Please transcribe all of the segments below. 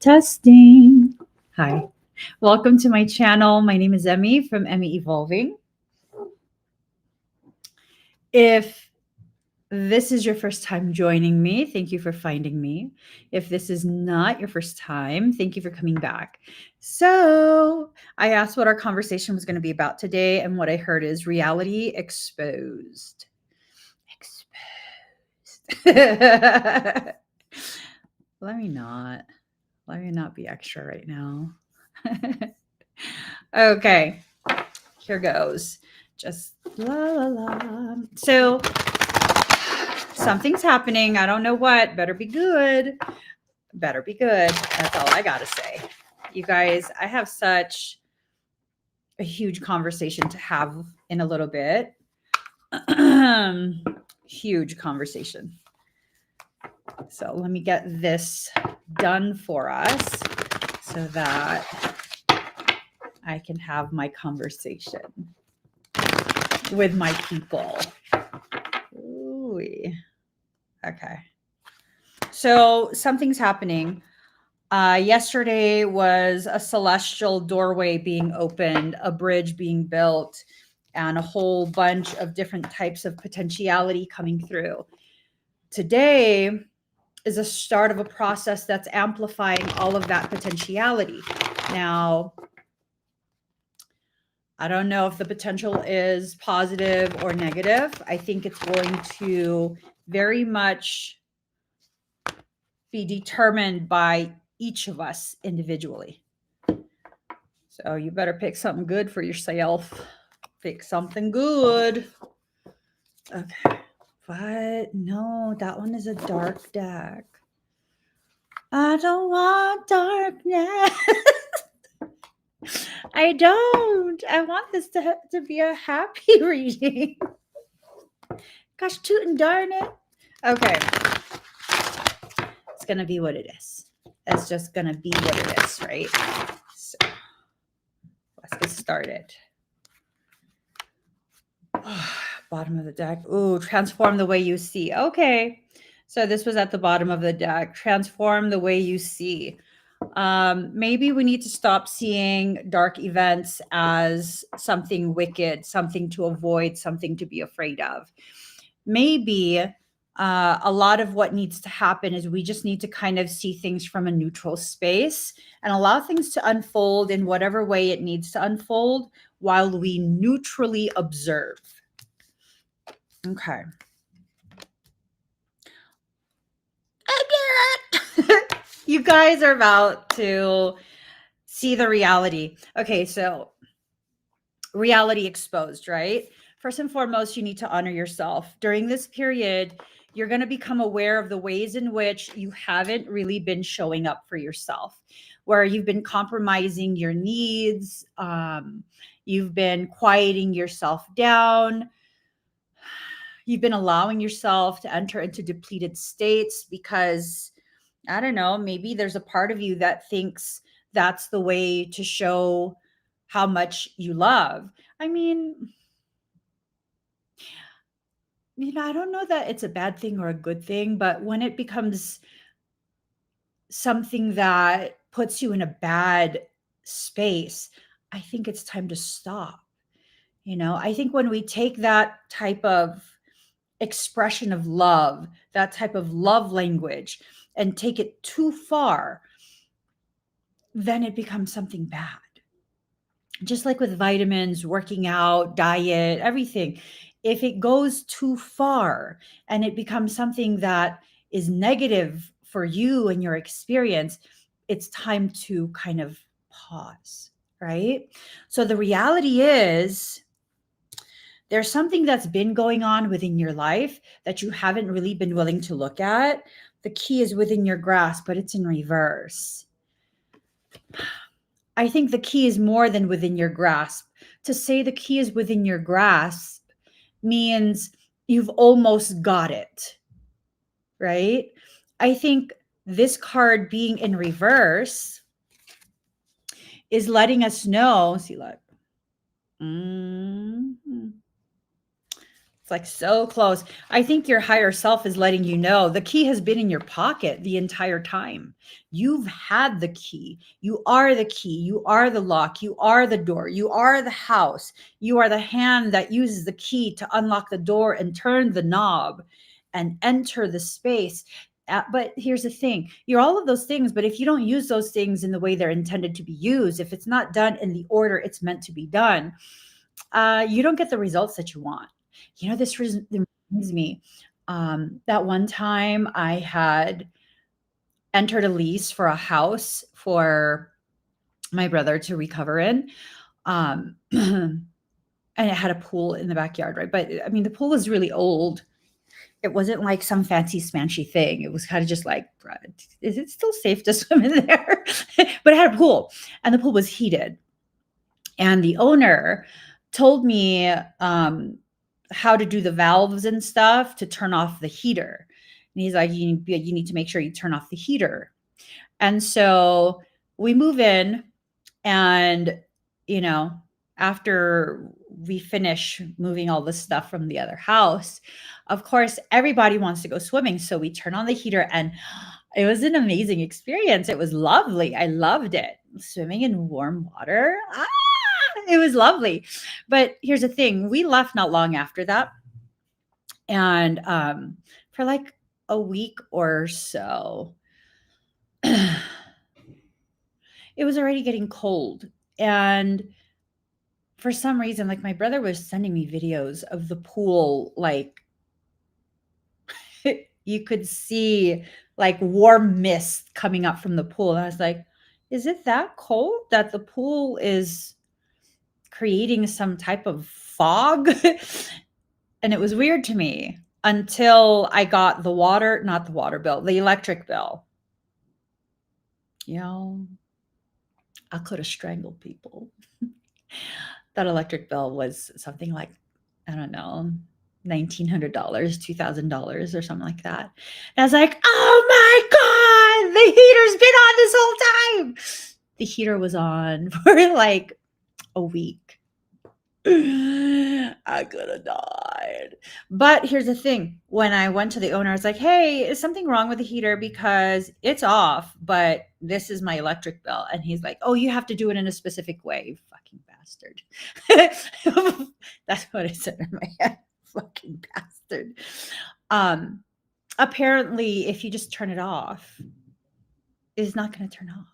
Testing. Hi. Welcome to my channel. My name is Emmy from Emmy Evolving. If this is your first time joining me, thank you for finding me. If this is not your first time, thank you for coming back. So, I asked what our conversation was going to be about today, and what I heard is reality exposed. Exposed. Let me not be extra right now. Okay, here goes. Just la la la. So something's happening. I don't know what. Better be good. Better be good. That's all I gotta say. You guys, I have such a huge conversation to have in a little bit. Huge conversation. So let me get this done for us so that I can have my conversation with my people. Ooh. Okay. So something's happening. Yesterday was a celestial doorway being opened, a bridge being built, and a whole bunch of different types of potentiality coming through. Today is a start of a process that's amplifying all of that potentiality. Now, I don't know if the potential is positive or negative. I think it's going to very much be determined by each of us individually. So you better pick something good for yourself. Pick something good. Okay. But no, that one is a dark deck. I don't want darkness. I don't. I want this to be a happy reading. Gosh, tootin' darn it. Okay. It's going to be what it is. It's just going to be what it is, right? So let's get started. Bottom of the deck. Ooh, transform the way you see. Okay. So this was at the bottom of the deck. Transform the way you see. Maybe we need to stop seeing dark events as something wicked, something to avoid, something to be afraid of. Maybe a lot of what needs to happen is we just need to kind of see things from a neutral space and allow things to unfold in whatever way it needs to unfold while we neutrally observe. Okay. You guys are about to see the reality. Okay, so reality exposed, right? First and foremost, you need to honor yourself. During this period, you're going to become aware of the ways in which you haven't really been showing up for yourself, where you've been compromising your needs, you've been quieting yourself down, you've been allowing yourself to enter into depleted states because, I don't know, maybe there's a part of you that thinks that's the way to show how much you love. I mean, I don't know that it's a bad thing or a good thing, but when it becomes something that puts you in a bad space, I think it's time to stop. I think when we take that type of expression of love, that type of love language, and take it too far, then it becomes something bad. Just like with vitamins, working out, diet, everything. If it goes too far and it becomes something that is negative for you and your experience, it's time to kind of pause, right? So the reality is, there's something that's been going on within your life that you haven't really been willing to look at. The key is within your grasp, but it's in reverse. I think the key is more than within your grasp. To say the key is within your grasp means you've almost got it, right? I think this card being in reverse is letting us know, see, look. It's like so close. I think your higher self is letting you know the key has been in your pocket the entire time. You've had the key. You are the key. You are the lock. You are the door. You are the house. You are the hand that uses the key to unlock the door and turn the knob and enter the space. But here's the thing, you're all of those things, but if you don't use those things in the way they're intended to be used, if it's not done in the order it's meant to be done, you don't get the results that you want. You know, this reminds me, that one time I had entered a lease for a house for my brother to recover in. And it had a pool in the backyard, right? But I mean, the pool was really old. It wasn't like some fancy smanchy thing. It was kind of just like, is it still safe to swim in there? But it had a pool, and the pool was heated. And the owner told me how to do the valves and stuff to turn off the heater. And he's like, you need to make sure you turn off the heater. And so we move in, and, you know, after we finish moving all the stuff from the other house, of course, everybody wants to go swimming. So we turn on the heater, and it was an amazing experience. It was lovely. I loved it. Swimming in warm water. It was lovely. But here's the thing, we left not long after that. And for like a week or so, it was already getting cold. And for some reason, like my brother was sending me videos of the pool, like you could see like warm mist coming up from the pool. And I was like, is it that cold that the pool is creating some type of fog? And it was weird to me until I got the water, not the water bill, the electric bill. You know, I could have strangled people. That electric bill was something like, I don't know, $1,900, $2,000 or something like that. And I was like, oh my God, the heater's been on this whole time. The heater was on for like a week. I could have died. But here's the thing. When I went to the owner, I was like, hey, is something wrong with the heater? Because it's off, but this is my electric bill. And he's like, oh, you have to do it in a specific way, you fucking bastard. That's what I said in my head. Fucking bastard. Apparently, if you just turn it off, it's not going to turn off,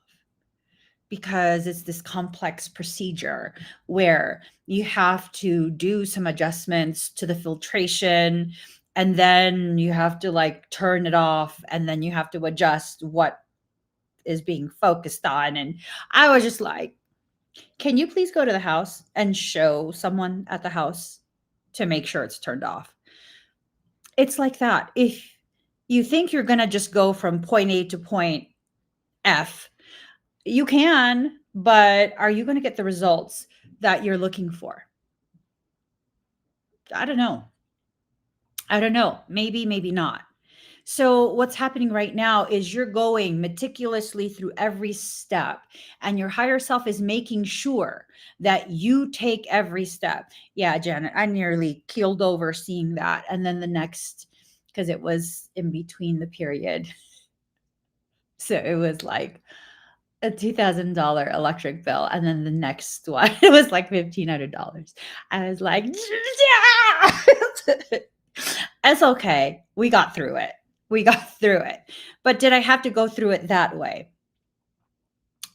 because it's this complex procedure where you have to do some adjustments to the filtration, and then you have to like turn it off, and then you have to adjust what is being focused on. And I was just like, can you please go to the house and show someone at the house to make sure it's turned off? It's like that. If you think you're going to just go from point A to point F, you can, but are you going to get the results that you're looking for? I don't know. I don't know. Maybe, maybe not. So, what's happening right now is you're going meticulously through every step, and your higher self is making sure that you take every step. Yeah, Janet, I nearly keeled over seeing that. And then the next, because it was in between the period. So, it was like a $2,000 electric bill, and then the next one, it was like $1,500. I was like, yeah! It's okay. We got through it. We got through it. But did I have to go through it that way?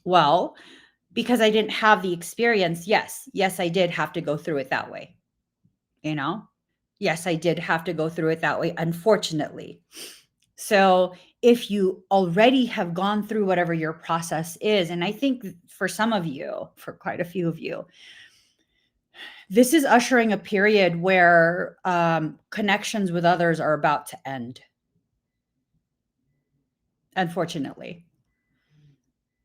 Well, because I didn't have the experience, yes, I did have to go through it that way. You know? Yes, I did have to go through it that way, unfortunately. So if you already have gone through whatever your process is, and I think for some of you, for quite a few of you, this is ushering a period where connections with others are about to end, unfortunately.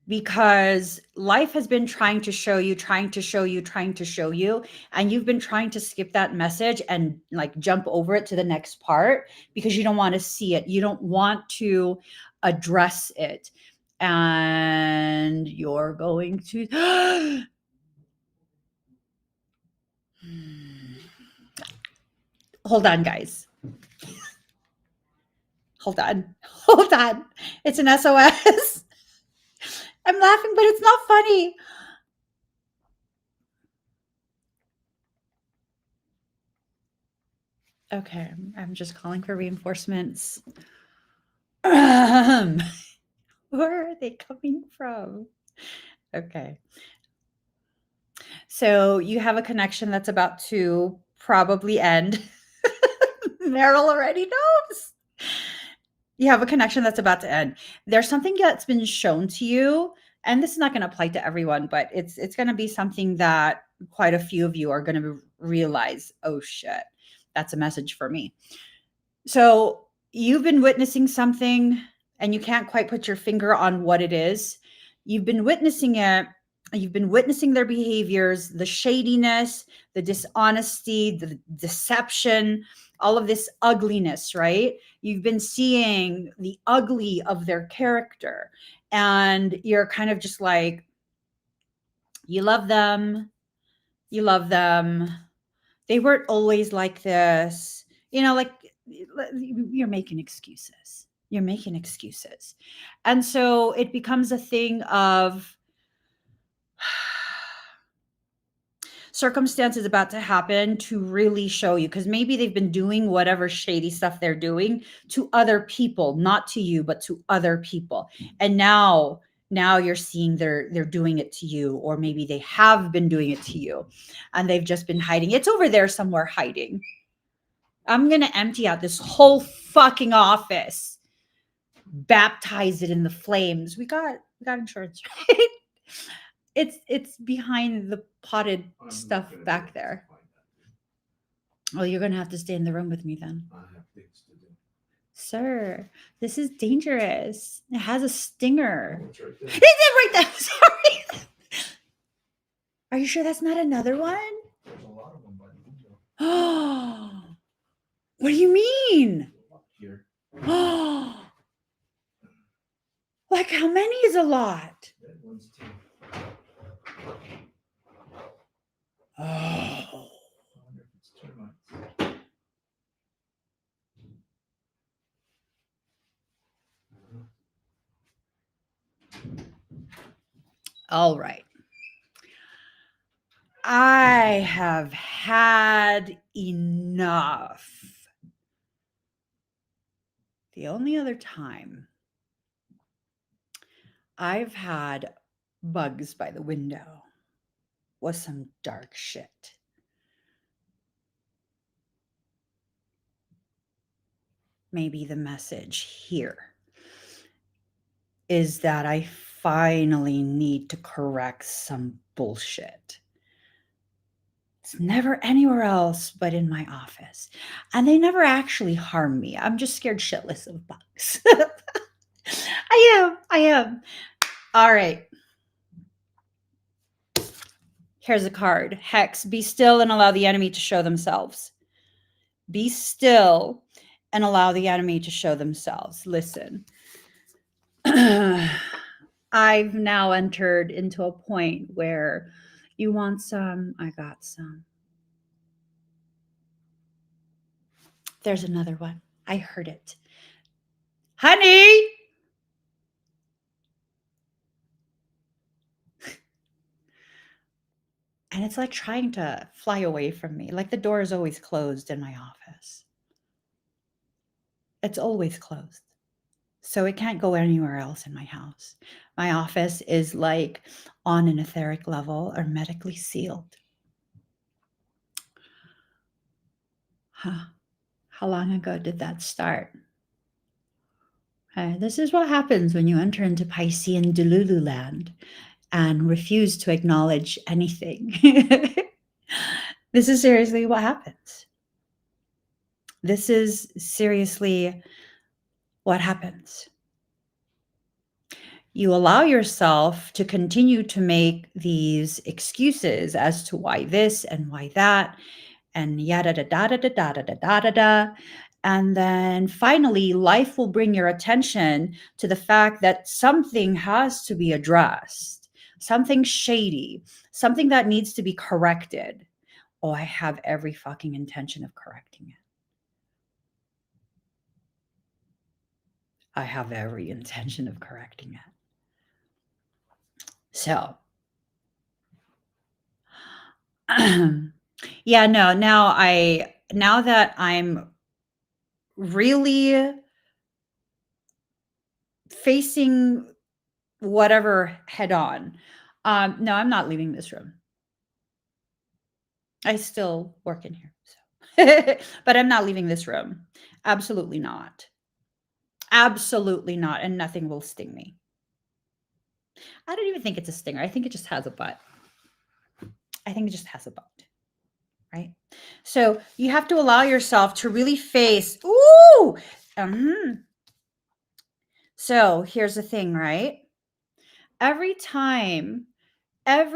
Because life has been trying to show you, trying to show you, trying to show you, and you've been trying to skip that message and like jump over it to the next part because you don't want to see it. You don't want to address it. And you're going to Hold on, guys. Hold on. Hold on. It's an SOS. I'm laughing, but it's not funny. Okay, I'm just calling for reinforcements. Where are they coming from? Okay. So you have a connection that's about to probably end. Meryl already knows. You have a connection that's about to end. There's something that's been shown to you, and this is not going to apply to everyone, but it's going to be something that quite a few of you are going to realize, oh shit, that's a message for me. So you've been witnessing something and you can't quite put your finger on what it is. You've been witnessing it. You've been witnessing their behaviors, the shadiness, the dishonesty, the deception, all of this ugliness, right? You've been seeing the ugly of their character. And you're kind of just like, you love them. You love them. They weren't always like this. Like you're making excuses. You're making excuses. And so it becomes a thing of circumstances about to happen to really show you, because maybe they've been doing whatever shady stuff they're doing to other people, not to you, but to other people. And now you're seeing they're doing it to you, or maybe they have been doing it to you and they've just been hiding. It's over there somewhere hiding. I'm going to empty out this whole fucking office, baptize it in the flames. We got insurance, right? It's behind the potted stuff back there. Well, you're going to have to stay in the room with me then. I have things to do. Sir, this is dangerous. It has a stinger. Oh, it's right there. It's right there. Sorry. Are you sure that's not another one? There's a lot of them by the window. Oh. What do you mean? Here. Oh. Like how many is a lot? That one's 10. Oh. I wonder if it's termites. All right. I have had enough. The only other time I've had bugs by the window was some dark shit. Maybe the message here is that I finally need to correct some bullshit. It's never anywhere else but in my office. And they never actually harm me. I'm just scared shitless of bugs. I am. All right. Here's a card. Hex, be still and allow the enemy to show themselves. Be still and allow the enemy to show themselves. Listen. I've now entered into a point where you want some, I got some. There's another one. I heard it. Honey! And it's like trying to fly away from me. Like the door is always closed in my office. It's always closed. So it can't go anywhere else in my house. My office is like on an etheric level, hermetically sealed. Huh. How long ago did that start? This is what happens when you enter into Piscean Delulu land and refuse to acknowledge anything. This is seriously what happens. This is seriously what happens. You allow yourself to continue to make these excuses as to why this and why that, and yada da da da da da da da da da. And then finally, life will bring your attention to the fact that something has to be addressed, something shady, something that needs to be corrected. Oh, I have every fucking intention of correcting it. I have every intention of correcting it. So, yeah, no, now that I'm really facing whatever head on, no, I'm not leaving this room. I still work in here, so but I'm not leaving this room. Absolutely not. Absolutely not, and nothing will sting me. I don't even think it's a stinger. I think it just has a butt. I think it just has a butt, right? So you have to allow yourself to really face, ooh. So here's the thing, right? Every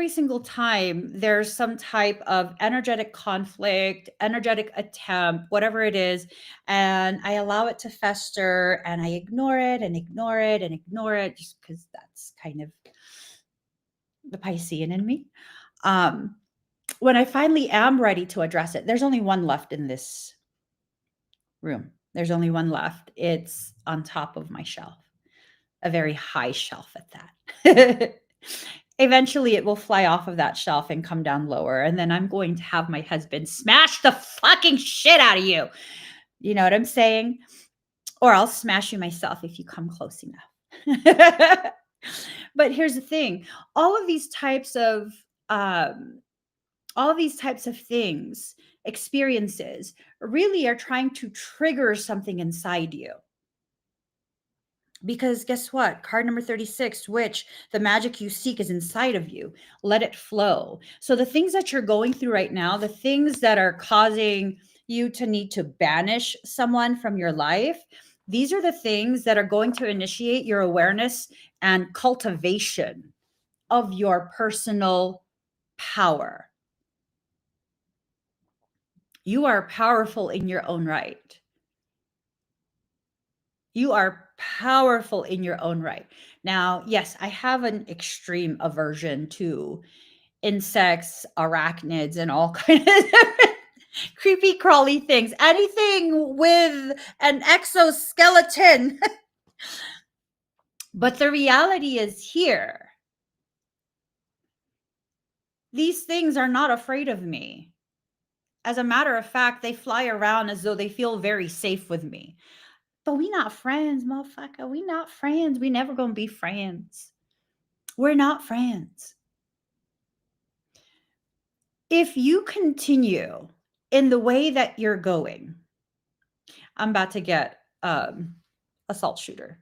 single time there's some type of energetic conflict, energetic attempt, whatever it is, and I allow it to fester and I ignore it and ignore it and ignore it just because that's kind of the Piscean in me. When I finally am ready to address it, there's only one left in this room. There's only one left. It's on top of my shelf, a very high shelf at that. Eventually, it will fly off of that shelf and come down lower. And then I'm going to have my husband smash the fucking shit out of you. You know what I'm saying? Or I'll smash you myself if you come close enough. But here's the thing, all of these types of things, experiences, really are trying to trigger something inside you. Because guess what? Card number 36, which the magic you seek is inside of you. Let it flow. So the things that you're going through right now, the things that are causing you to need to banish someone from your life, these are the things that are going to initiate your awareness and cultivation of your personal power. You are powerful in your own right. You are powerful in your own right. Now, yes, I have an extreme aversion to insects, arachnids, and all kinds of creepy crawly things. Anything with an exoskeleton. But the reality is here. These things are not afraid of me. As a matter of fact, they fly around as though they feel very safe with me. But we not friends, motherfucker. We not friends. We never gonna be friends. We're not friends. If you continue in the way that you're going, I'm about to get a salt shooter.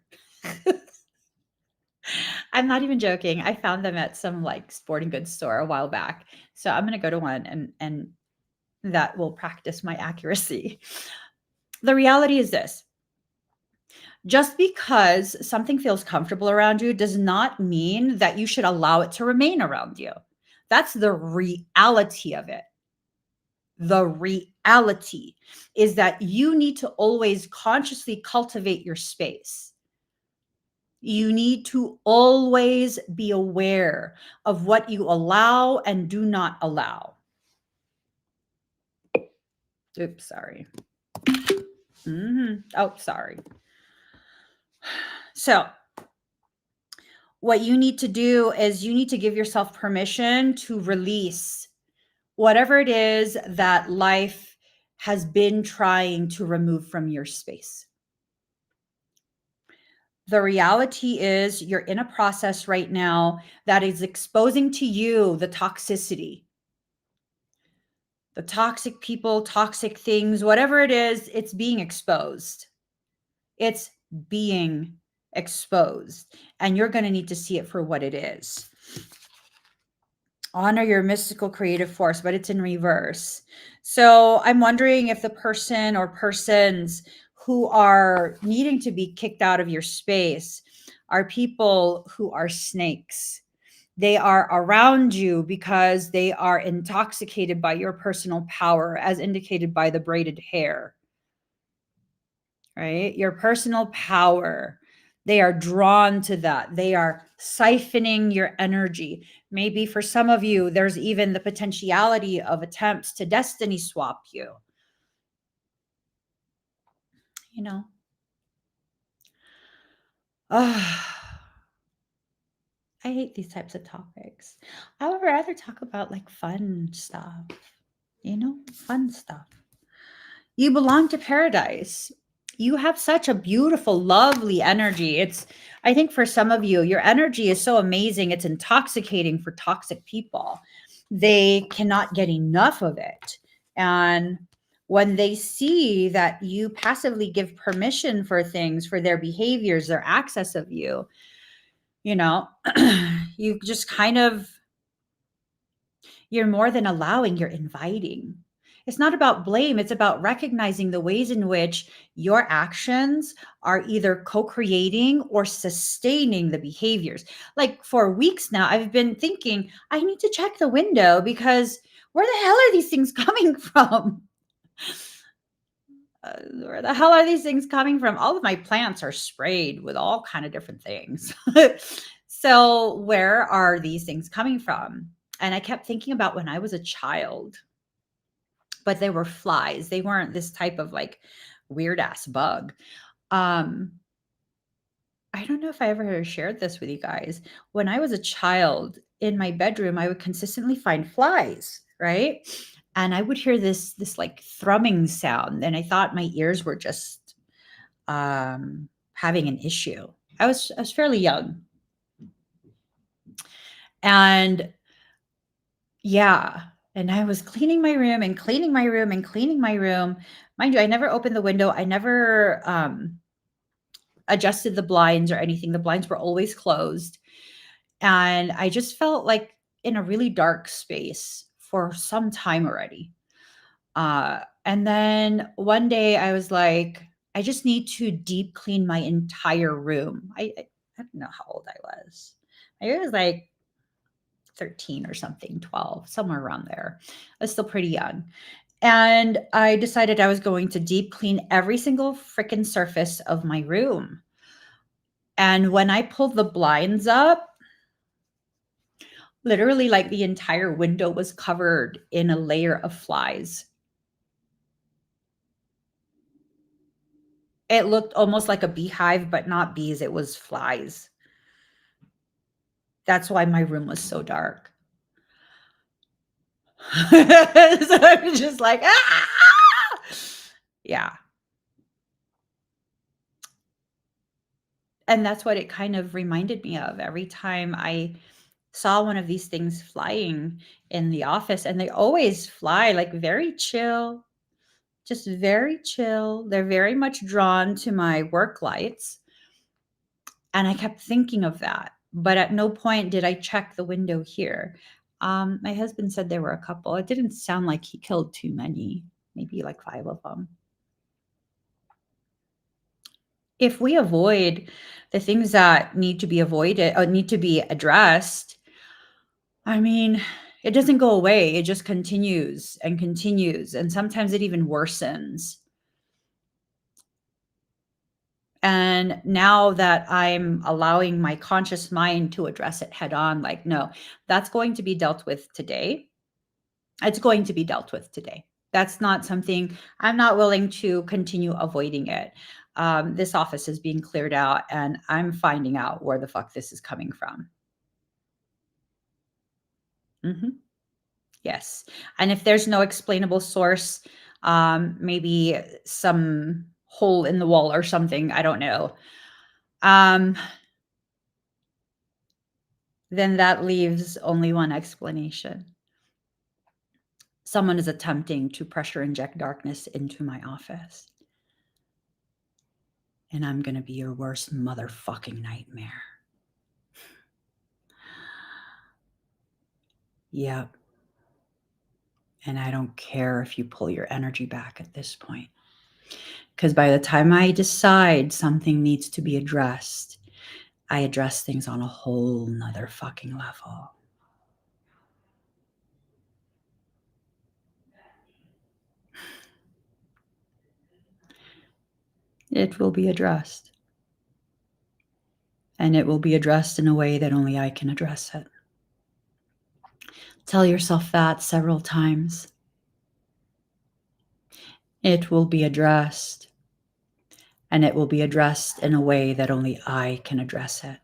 I'm not even joking. I found them at some like sporting goods store a while back. So I'm gonna go to one and that will practice my accuracy. The reality is this. Just because something feels comfortable around you does not mean that you should allow it to remain around you. That's the reality of it. The reality is that you need to always consciously cultivate your space. You need to always be aware of what you allow and do not allow. Oops, sorry. Oh, sorry. So, what you need to do is you need to give yourself permission to release whatever it is that life has been trying to remove from your space. The reality is you're in a process right now that is exposing to you the toxicity, the toxic people, toxic things, whatever it is, it's being exposed. It's being exposed, and you're going to need to see it for what it is. Honor your mystical creative force, but it's in reverse. So I'm wondering if the person or persons who are needing to be kicked out of your space are people who are snakes. They are around you because they are intoxicated by your personal power, as indicated by the braided hair, right? Your personal power. They are drawn to that. They are siphoning your energy. Maybe for some of you, there's even the potentiality of attempts to destiny swap you. You know, Ah, I hate these types of topics. I would rather talk about like fun stuff, fun stuff. You belong to paradise. You have such a beautiful, lovely energy. I think for some of you, your energy is so amazing. It's intoxicating for toxic people. They cannot get enough of it. And when they see that you passively give permission for things, for their behaviors, their access of you, you know, you just kind of, you're more than allowing, you're inviting. It's not about blame, it's about recognizing the ways in which your actions are either co creating or sustaining the behaviors. Like for weeks now, I've been thinking, I need to check the window because where the hell are these things coming from? Where the hell are these things coming from? All of my plants are sprayed with all kind of different things. So where are these things coming from? And I kept thinking about when I was a child, but they were flies. They weren't this type of like weird ass bug. Um, I don't know if I ever shared this with you guys. When I was a child in my bedroom, I would consistently find flies, right? And I would hear this like thrumming sound, and I thought my ears were just having an issue. I was fairly young, and yeah, and I was cleaning my room and cleaning my room and cleaning my room. Mind you, I never opened the window. I never adjusted the blinds or anything. The blinds were always closed. And I just felt like in a really dark space for some time already. And then one day I was like, I just need to deep clean my entire room. I don't know how old I was. I was like 13 or something, 12, somewhere around there. I was still pretty young. And I decided I was going to deep clean every single freaking surface of my room. And when I pulled the blinds up, literally like the entire window was covered in a layer of flies. It looked almost like a beehive, but not bees, it was flies. That's why my room was so dark. So I was just like, ah! Yeah. And that's what it kind of reminded me of every time I saw one of these things flying in the office. And they always fly like very chill, just very chill. They're very much drawn to my work lights. And I kept thinking of that. But at no point did I check the window here. My husband said there were a couple. It didn't sound like he killed too many, maybe like 5 of them. If we avoid the things that need to be avoided or need to be addressed, I mean, it doesn't go away. It just continues and continues. And sometimes it even worsens. And now that I'm allowing my conscious mind to address it head on, like, no, that's going to be dealt with today. It's going to be dealt with today. That's not something I'm not willing to continue avoiding it. This office is being cleared out, and I'm finding out where the fuck this is coming from. Hmm. Yes. And if there's no explainable source, maybe some hole in the wall or something, I don't know. Um, then that leaves only one explanation. Someone is attempting to pressure inject darkness into my office. And I'm going to be your worst motherfucking nightmare. Yep. And I don't care if you pull your energy back at this point. Because by the time I decide something needs to be addressed, I address things on a whole nother fucking level. It will be addressed. And it will be addressed in a way that only I can address it. Tell yourself that several times. It will be addressed. and it will be addressed in a way that only I can address it.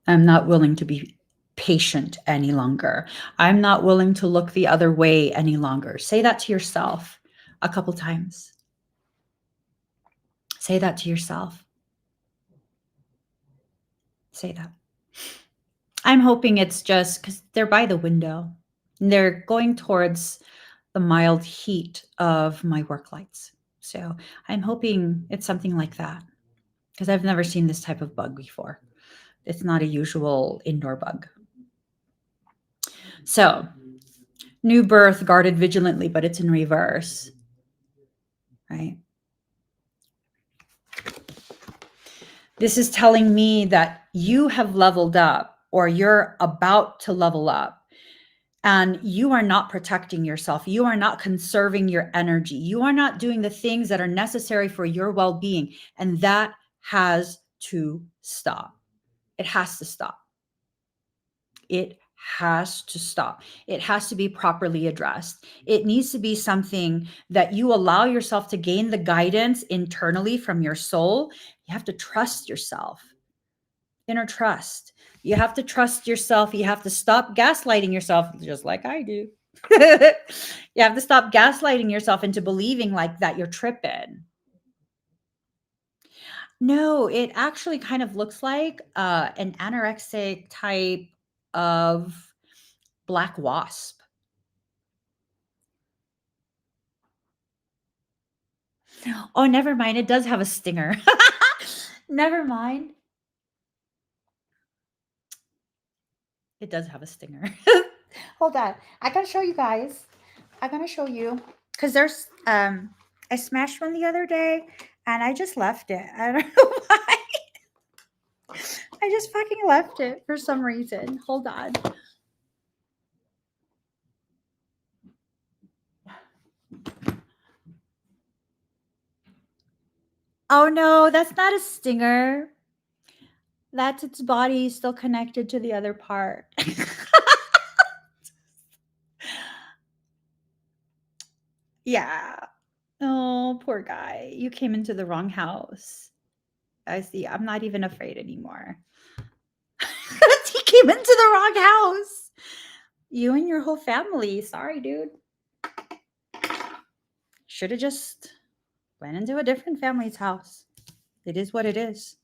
I'm not willing to be patient any longer. I'm not willing to look the other way any longer. Say that to yourself a couple times. Say that to yourself. Say that. I'm hoping it's just because they're by the window. They're going towards the mild heat of my work lights. So I'm hoping it's something like that because I've never seen this type of bug before. It's not a usual indoor bug. So, new birth, guarded vigilantly, but it's in reverse, right? This is telling me that you have leveled up or you're about to level up and you are not protecting yourself. You are not conserving your energy. You are not doing the things that are necessary for your well-being. And that has to stop. It has to stop. It has to stop. It has to be properly addressed. It needs to be something that you allow yourself to gain the guidance internally from your soul. You have to trust yourself. Inner trust. You have to trust yourself. You have to stop gaslighting yourself, just like I do. You have to stop gaslighting yourself into believing like that you're tripping. No, it actually kind of looks like an anorexic type of black wasp. Oh, never mind. It does have a stinger. Never mind. It does have a stinger. Hold on. I gotta show you guys. I'm gonna show you because there's I smashed one the other day and I just left it. I don't know why. I just fucking left it for some reason. Hold on. Oh no, that's not a stinger. That's its body still connected to the other part. Yeah. Oh, poor guy. You came into the wrong house. I see. I'm not even afraid anymore. He came into the wrong house. You and your whole family. Sorry, dude. Should have just went into a different family's house. It is what it is.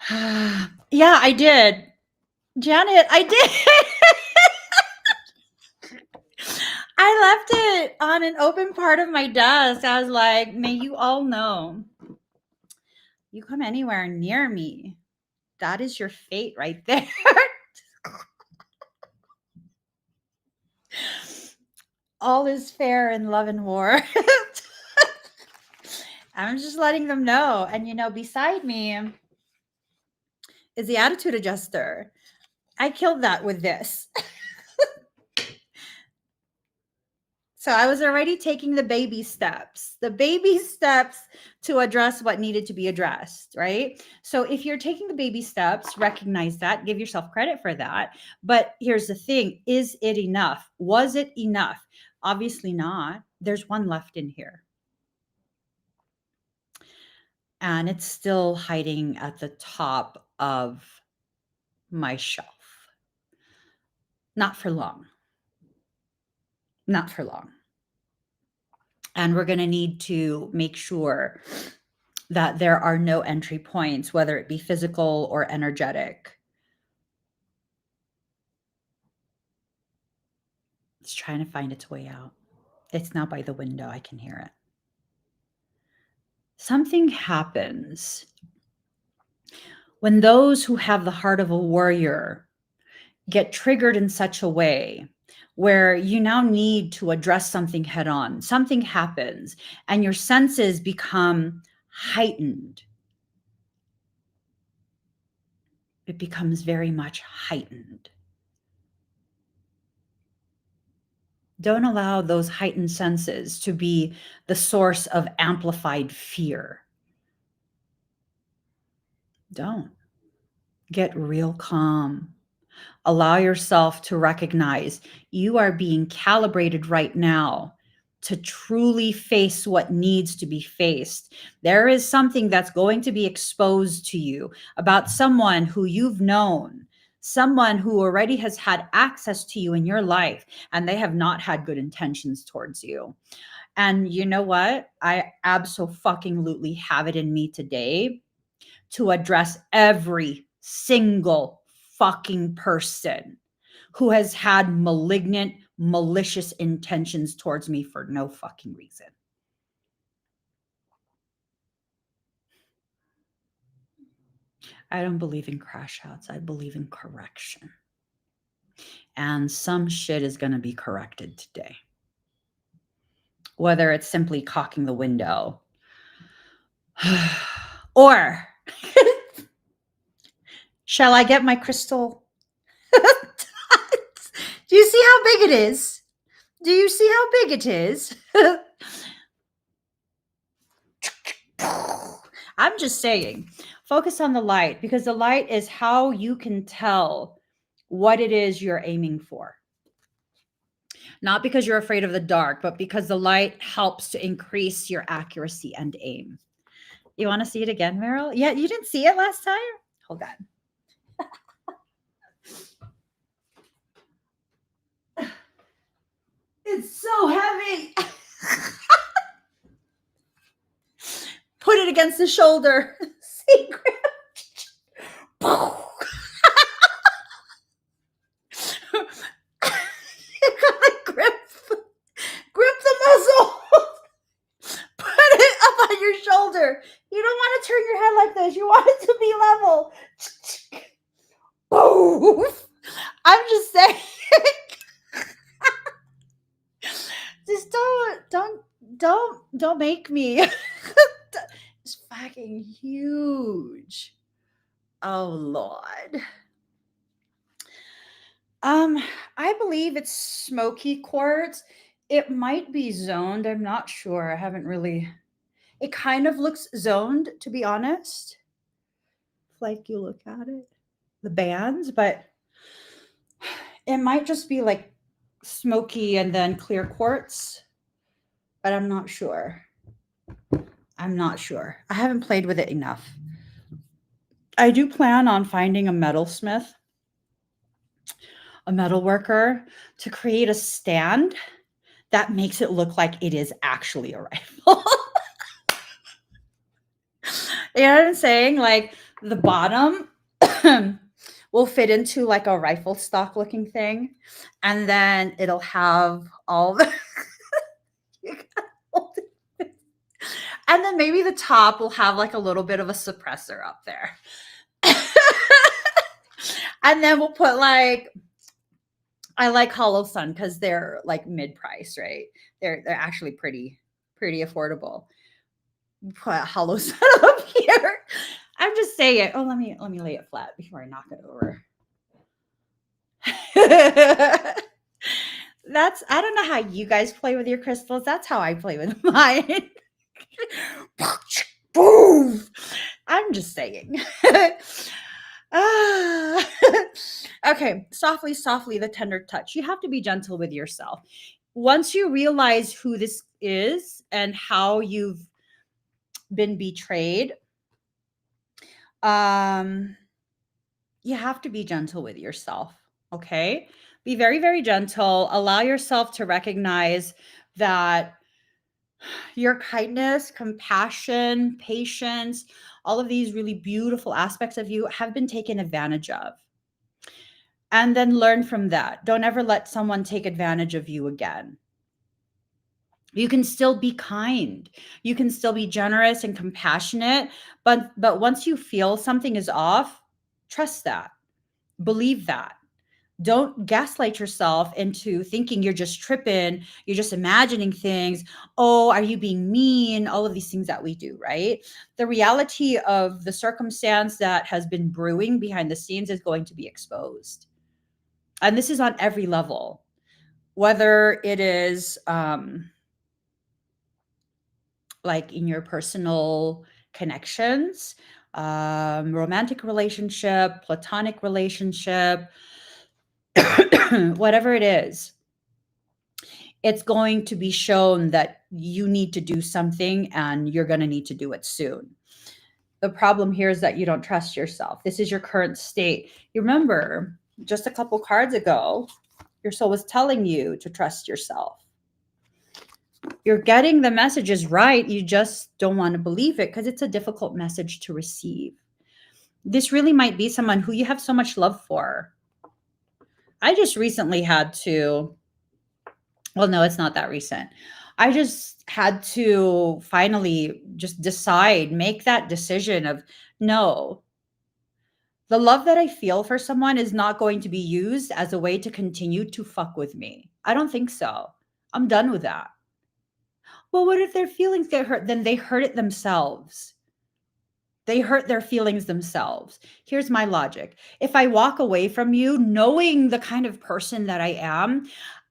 Yeah, I did. Janet, I did. I left it on an open part of my desk. I was like, may you all know, you come anywhere near me, that is your fate right there. All is fair in love and war. I'm just letting them know. And, beside me is the attitude adjuster. I killed that with this. So I was already taking the baby steps to address what needed to be addressed, right? So if you're taking the baby steps, recognize that, give yourself credit for that. But here's the thing, is it enough? Was it enough? Obviously not. There's one left in here. And it's still hiding at the top of my shelf. Not for long. Not for long. And we're going to need to make sure that there are no entry points, whether it be physical or energetic. It's trying to find its way out. It's now by the window. I can hear it. Something happens when those who have the heart of a warrior get triggered in such a way where you now need to address something head on. Something happens and your senses become heightened. It becomes very much heightened. Don't allow those heightened senses to be the source of amplified fear. Don't. Get real calm. Allow yourself to recognize you are being calibrated right now to truly face what needs to be faced. There is something that's going to be exposed to you about someone who you've known, someone who already has had access to you in your life, and they have not had good intentions towards you. And you know what? I absolutely have it in me today to address every single fucking person who has had malignant, malicious intentions towards me for no fucking reason. I don't believe in crash outs. I believe in correction. And some shit is going to be corrected today. Whether it's simply cocking the window or shall I get my crystal? Do you see how big it is? Do you see how big it is? I'm just saying, focus on the light, because the light is how you can tell what it is you're aiming for. Not because you're afraid of the dark, but because the light helps to increase your accuracy and aim. You want to see it again, Meryl? Yeah, you didn't see it last time? Hold on. It's so heavy. Put it against the shoulder. Secret. You gotta grip the muzzle. Put it up on your shoulder. You don't want to turn your head like this. You want it to be level. Poof. I'm just saying. Just don't make me. It's fucking huge. Oh Lord. I believe it's smoky quartz. It might be zoned. I'm not sure. I haven't really. It kind of looks zoned, to be honest. Like you look at it, the bands, but it might just be like smoky and then clear quartz. But I'm not sure. I'm not sure. I haven't played with it enough. I do plan on finding a metalsmith, a metal worker, to create a stand that makes it look like it is actually a rifle. You know what I'm saying? Like the bottom will fit into like a rifle stock looking thing. And then it'll have all the and then maybe the top will have like a little bit of a suppressor up there. And then we'll put like, I like Hollow Sun because they're like mid-price, right? They're actually pretty affordable. Put Hollow Sun up here. I'm just saying. Oh, let me lay it flat before I knock it over. That's, I don't know how you guys play with your crystals. That's how I play with mine. Boom. I'm just saying. Okay, softly, the tender touch. You have to be gentle with yourself. Once you realize who this is and how you've been betrayed, you have to be gentle with yourself. Okay, be very, very gentle. Allow yourself to recognize that your kindness, compassion, patience, all of these really beautiful aspects of you have been taken advantage of. And then learn from that. Don't ever let someone take advantage of you again. You can still be kind. You can still be generous and compassionate, but once you feel something is off, trust that. Believe that. Don't gaslight yourself into thinking you're just tripping, you're just imagining things. Oh, are you being mean? All of these things that we do, right? The reality of the circumstance that has been brewing behind the scenes is going to be exposed. And this is on every level, whether it is like in your personal connections, romantic relationship, platonic relationship, whatever it is, it's going to be shown that you need to do something and you're going to need to do it soon. The problem here is that you don't trust yourself. This is your current state. You remember just a couple cards ago, your soul was telling you to trust yourself. You're getting the messages right. You just don't want to believe it because it's a difficult message to receive. This really might be someone who you have so much love for. I just recently had to, well, no, it's not that recent. I just had to finally just decide, make that decision of no, the love that I feel for someone is not going to be used as a way to continue to fuck with me. I don't think so. I'm done with that. Well, what if their feelings get hurt? Then they hurt it themselves. They hurt their feelings themselves. Here's my logic. If I walk away from you knowing the kind of person that I am,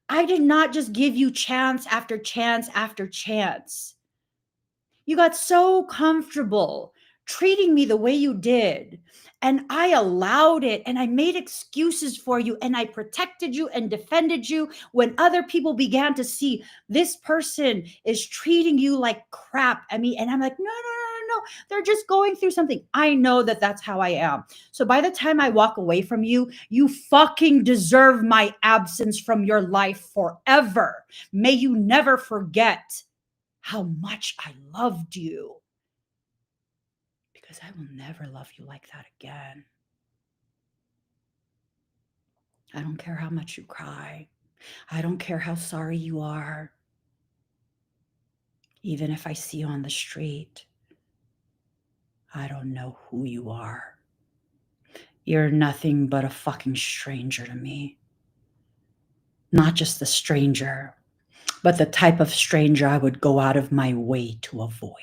I did not just give you chance after chance after chance. You got so comfortable treating me the way you did. And I allowed it and I made excuses for you and I protected you and defended you when other people began to see this person is treating you like crap. I mean, and I'm like, no, no, no, no, no. They're just going through something. I know that that's how I am. So by the time I walk away from you, you fucking deserve my absence from your life forever. May you never forget how much I loved you. Because I will never love you like that again. I don't care how much you cry. I don't care how sorry you are. Even if I see you on the street, I don't know who you are. You're nothing but a fucking stranger to me. Not just a stranger, but the type of stranger I would go out of my way to avoid.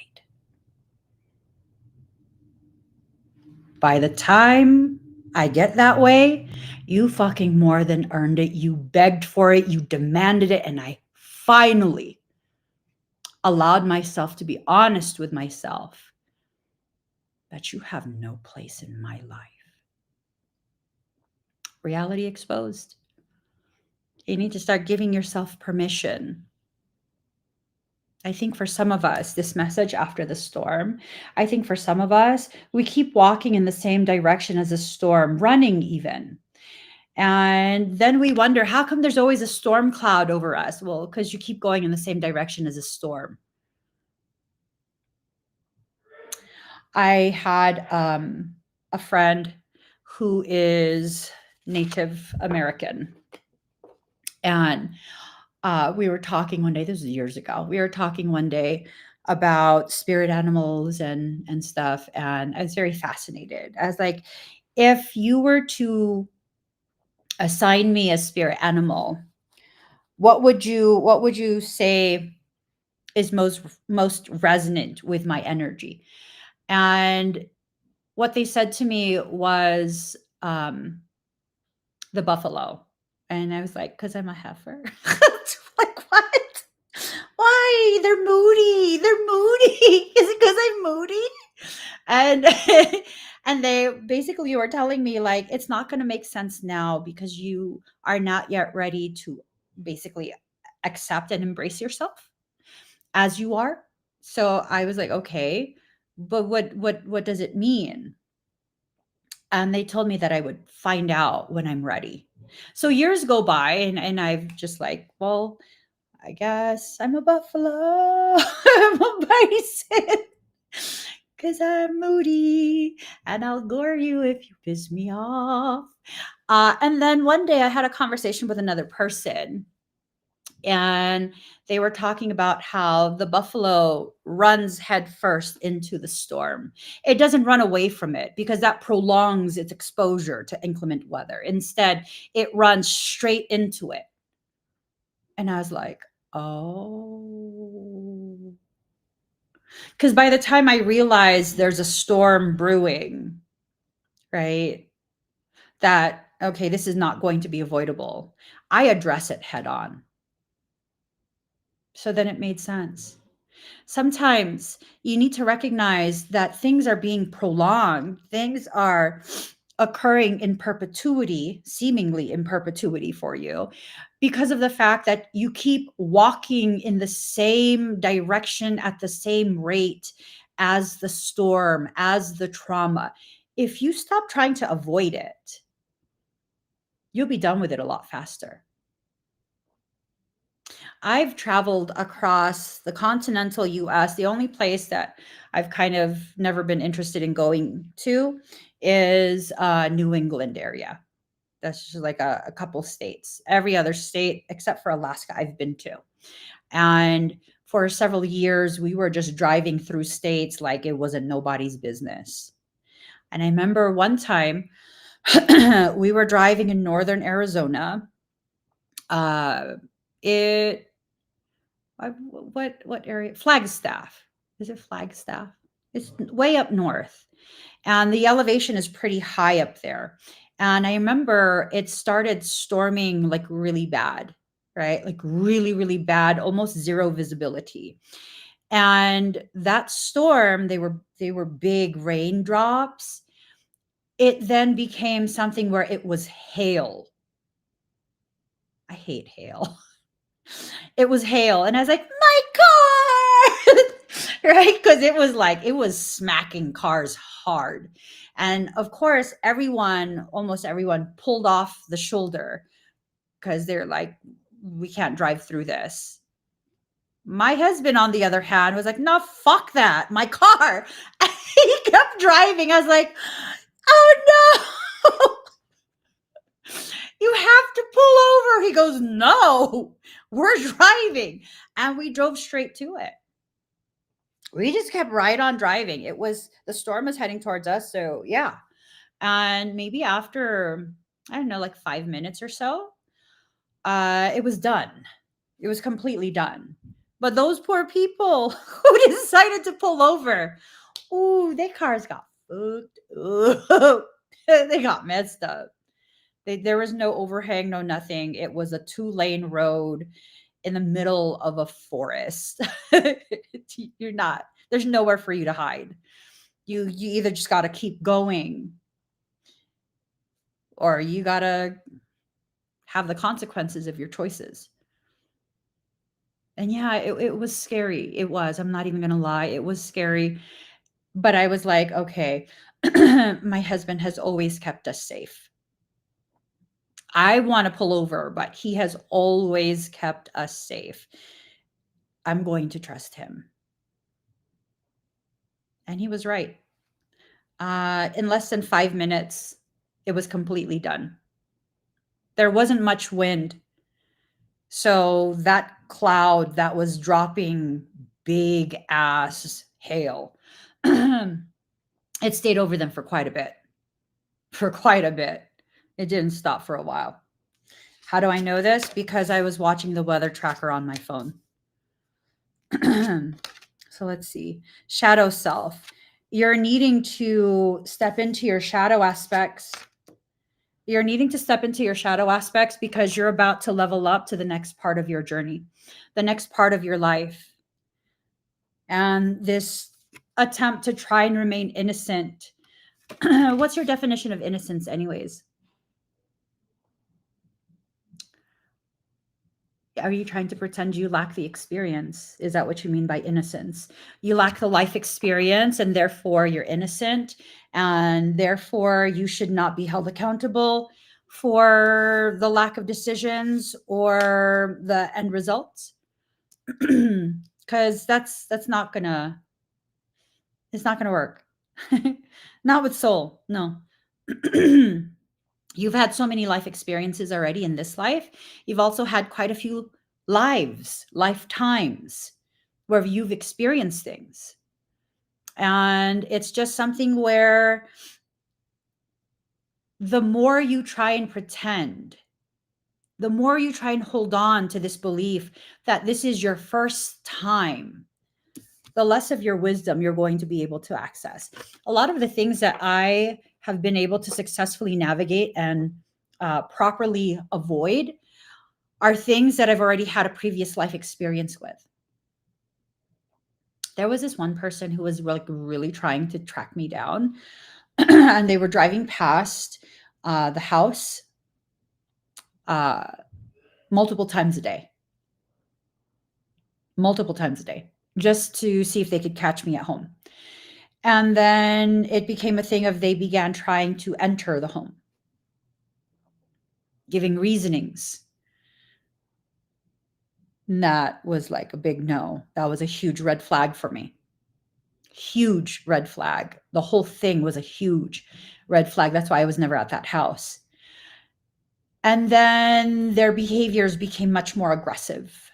By the time I get that way, you fucking more than earned it. You begged for it, you demanded it, and I finally allowed myself to be honest with myself that you have no place in my life. Reality exposed. You need to start giving yourself permission. I think for some of us, this message after the storm, I think for some of us, we keep walking in the same direction as a storm, running even. And then we wonder, how come there's always a storm cloud over us? Well, because you keep going in the same direction as a storm. I had a friend who is Native American. And we were talking one day, this was years ago, we were talking one day about spirit animals and stuff. And I was very fascinated. I was like, if you were to assign me a spirit animal, what would you say is most resonant with my energy? And what they said to me was the buffalo. And I was like, because I'm a heifer. Like, what? Why? They're moody. They're moody. Is it because I'm moody? And and they basically were telling me like it's not going to make sense now because you are not yet ready to basically accept and embrace yourself as you are. So I was like, okay, but what does it mean? And they told me that I would find out when I'm ready. So years go by and I've just like, well, I guess I'm a buffalo. I'm a bison. Cause I'm moody and I'll gore you if you piss me off. And then one day I had a conversation with another person and they were talking about how the buffalo runs headfirst into the storm. It doesn't run away from it because that prolongs its exposure to inclement weather. Instead, it runs straight into it. And I was like, oh. Because by the time I realized there's a storm brewing, right, that, okay, this is not going to be avoidable, I address it head on. So then it made sense. Sometimes you need to recognize that things are being prolonged, things are occurring in perpetuity, seemingly in perpetuity for you, because of the fact that you keep walking in the same direction at the same rate as the storm, as the trauma. If you stop trying to avoid it, you'll be done with it a lot faster. I've traveled across the continental US. The only place that I've kind of never been interested in going to is New England area. That's just like a couple states. Every other state except for Alaska I've been to. And for several years, we were just driving through states like it wasn't nobody's business. And I remember one time we were driving in northern Arizona. Uh, it what area? Flagstaff. Is it Flagstaff? It's way up north, and the elevation is pretty high up there. And I remember it started storming like really bad, right? Like really, really bad, almost zero visibility. And that storm, they were big raindrops. It then became something where it was hail. I hate hail. It was hail. And I was like, my car, right? Because it was smacking cars hard. And of course, almost everyone pulled off the shoulder because they're like, we can't drive through this. My husband, on the other hand, was like, no, fuck that. My car. And he kept driving. I was like, oh no. You have to pull over. He goes, no, we're driving. And we drove straight to it. We just kept right on driving. The storm was heading towards us. So, yeah. And maybe after, I don't know, like 5 minutes or so, it was done. It was completely done. But those poor people who decided to pull over, ooh, their cars got fucked up. They got messed up. There was no overhang, no nothing. It was a 2-lane road in the middle of a forest. There's nowhere for you to hide. You either just got to keep going or you got to have the consequences of your choices. And yeah, it was scary. It was. I'm not even going to lie. It was scary. But I was like, okay, my husband has always kept us safe. I want to pull over, but he has always kept us safe. I'm going to trust him. And he was right. In less than 5 minutes, it was completely done. There wasn't much wind. So that cloud that was dropping big ass hail, it stayed over them for quite a bit. It didn't stop for a while. How do I know this? Because I was watching the weather tracker on my phone. So let's see. Shadow self. You're needing to step into your shadow aspects. You're needing to step into your shadow aspects because you're about to level up to the next part of your journey, the next part of your life. And this attempt to try and remain innocent. What's your definition of innocence, anyways? Are you trying to pretend you lack the experience? Is that what you mean by innocence? You lack the life experience and therefore you're innocent and therefore you should not be held accountable for the lack of decisions or the end results. Because that's not gonna it's not gonna work. Not with soul, no. You've had so many life experiences already in this life. You've also had quite a few lifetimes where you've experienced things. And it's just something where the more you try and pretend, the more you try and hold on to this belief that this is your first time, the less of your wisdom you're going to be able to access. A lot of the things that I have been able to successfully navigate and properly avoid are things that I've already had a previous life experience with. There was this one person who was like really trying to track me down. and they were driving past the house uh, multiple times a day, just to see if they could catch me at home. And then it became a thing of they began trying to enter the home, giving reasonings. And that was like a big no. That was a huge red flag for me. Huge red flag. The whole thing was a huge red flag. That's why I was never at that house. And then their behaviors became much more aggressive.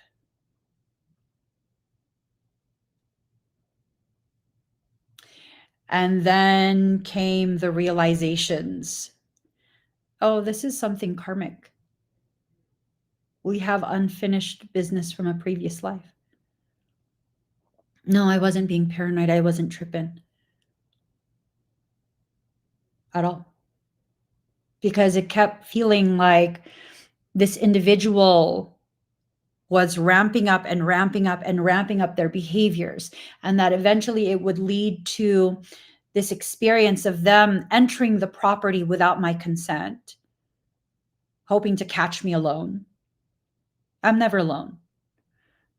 And then came the realizations. Oh, this is something karmic. We have unfinished business from a previous life. No, I wasn't being paranoid. I wasn't tripping at all. Because it kept feeling like this individual was ramping up and ramping up and ramping up their behaviors, and that eventually it would lead to this experience of them entering the property without my consent, hoping to catch me alone. I'm never alone.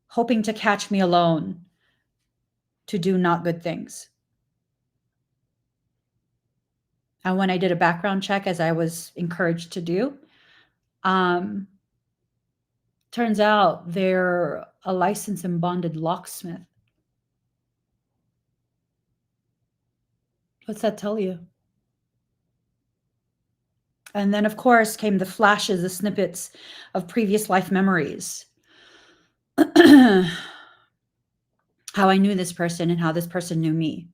Hoping to catch me alone to do not good things. And when I did a background check, as I was encouraged to do, turns out they're a licensed and bonded locksmith. What's that tell you? And then, of course, came the flashes, the snippets of previous life memories. How I knew this person and how this person knew me.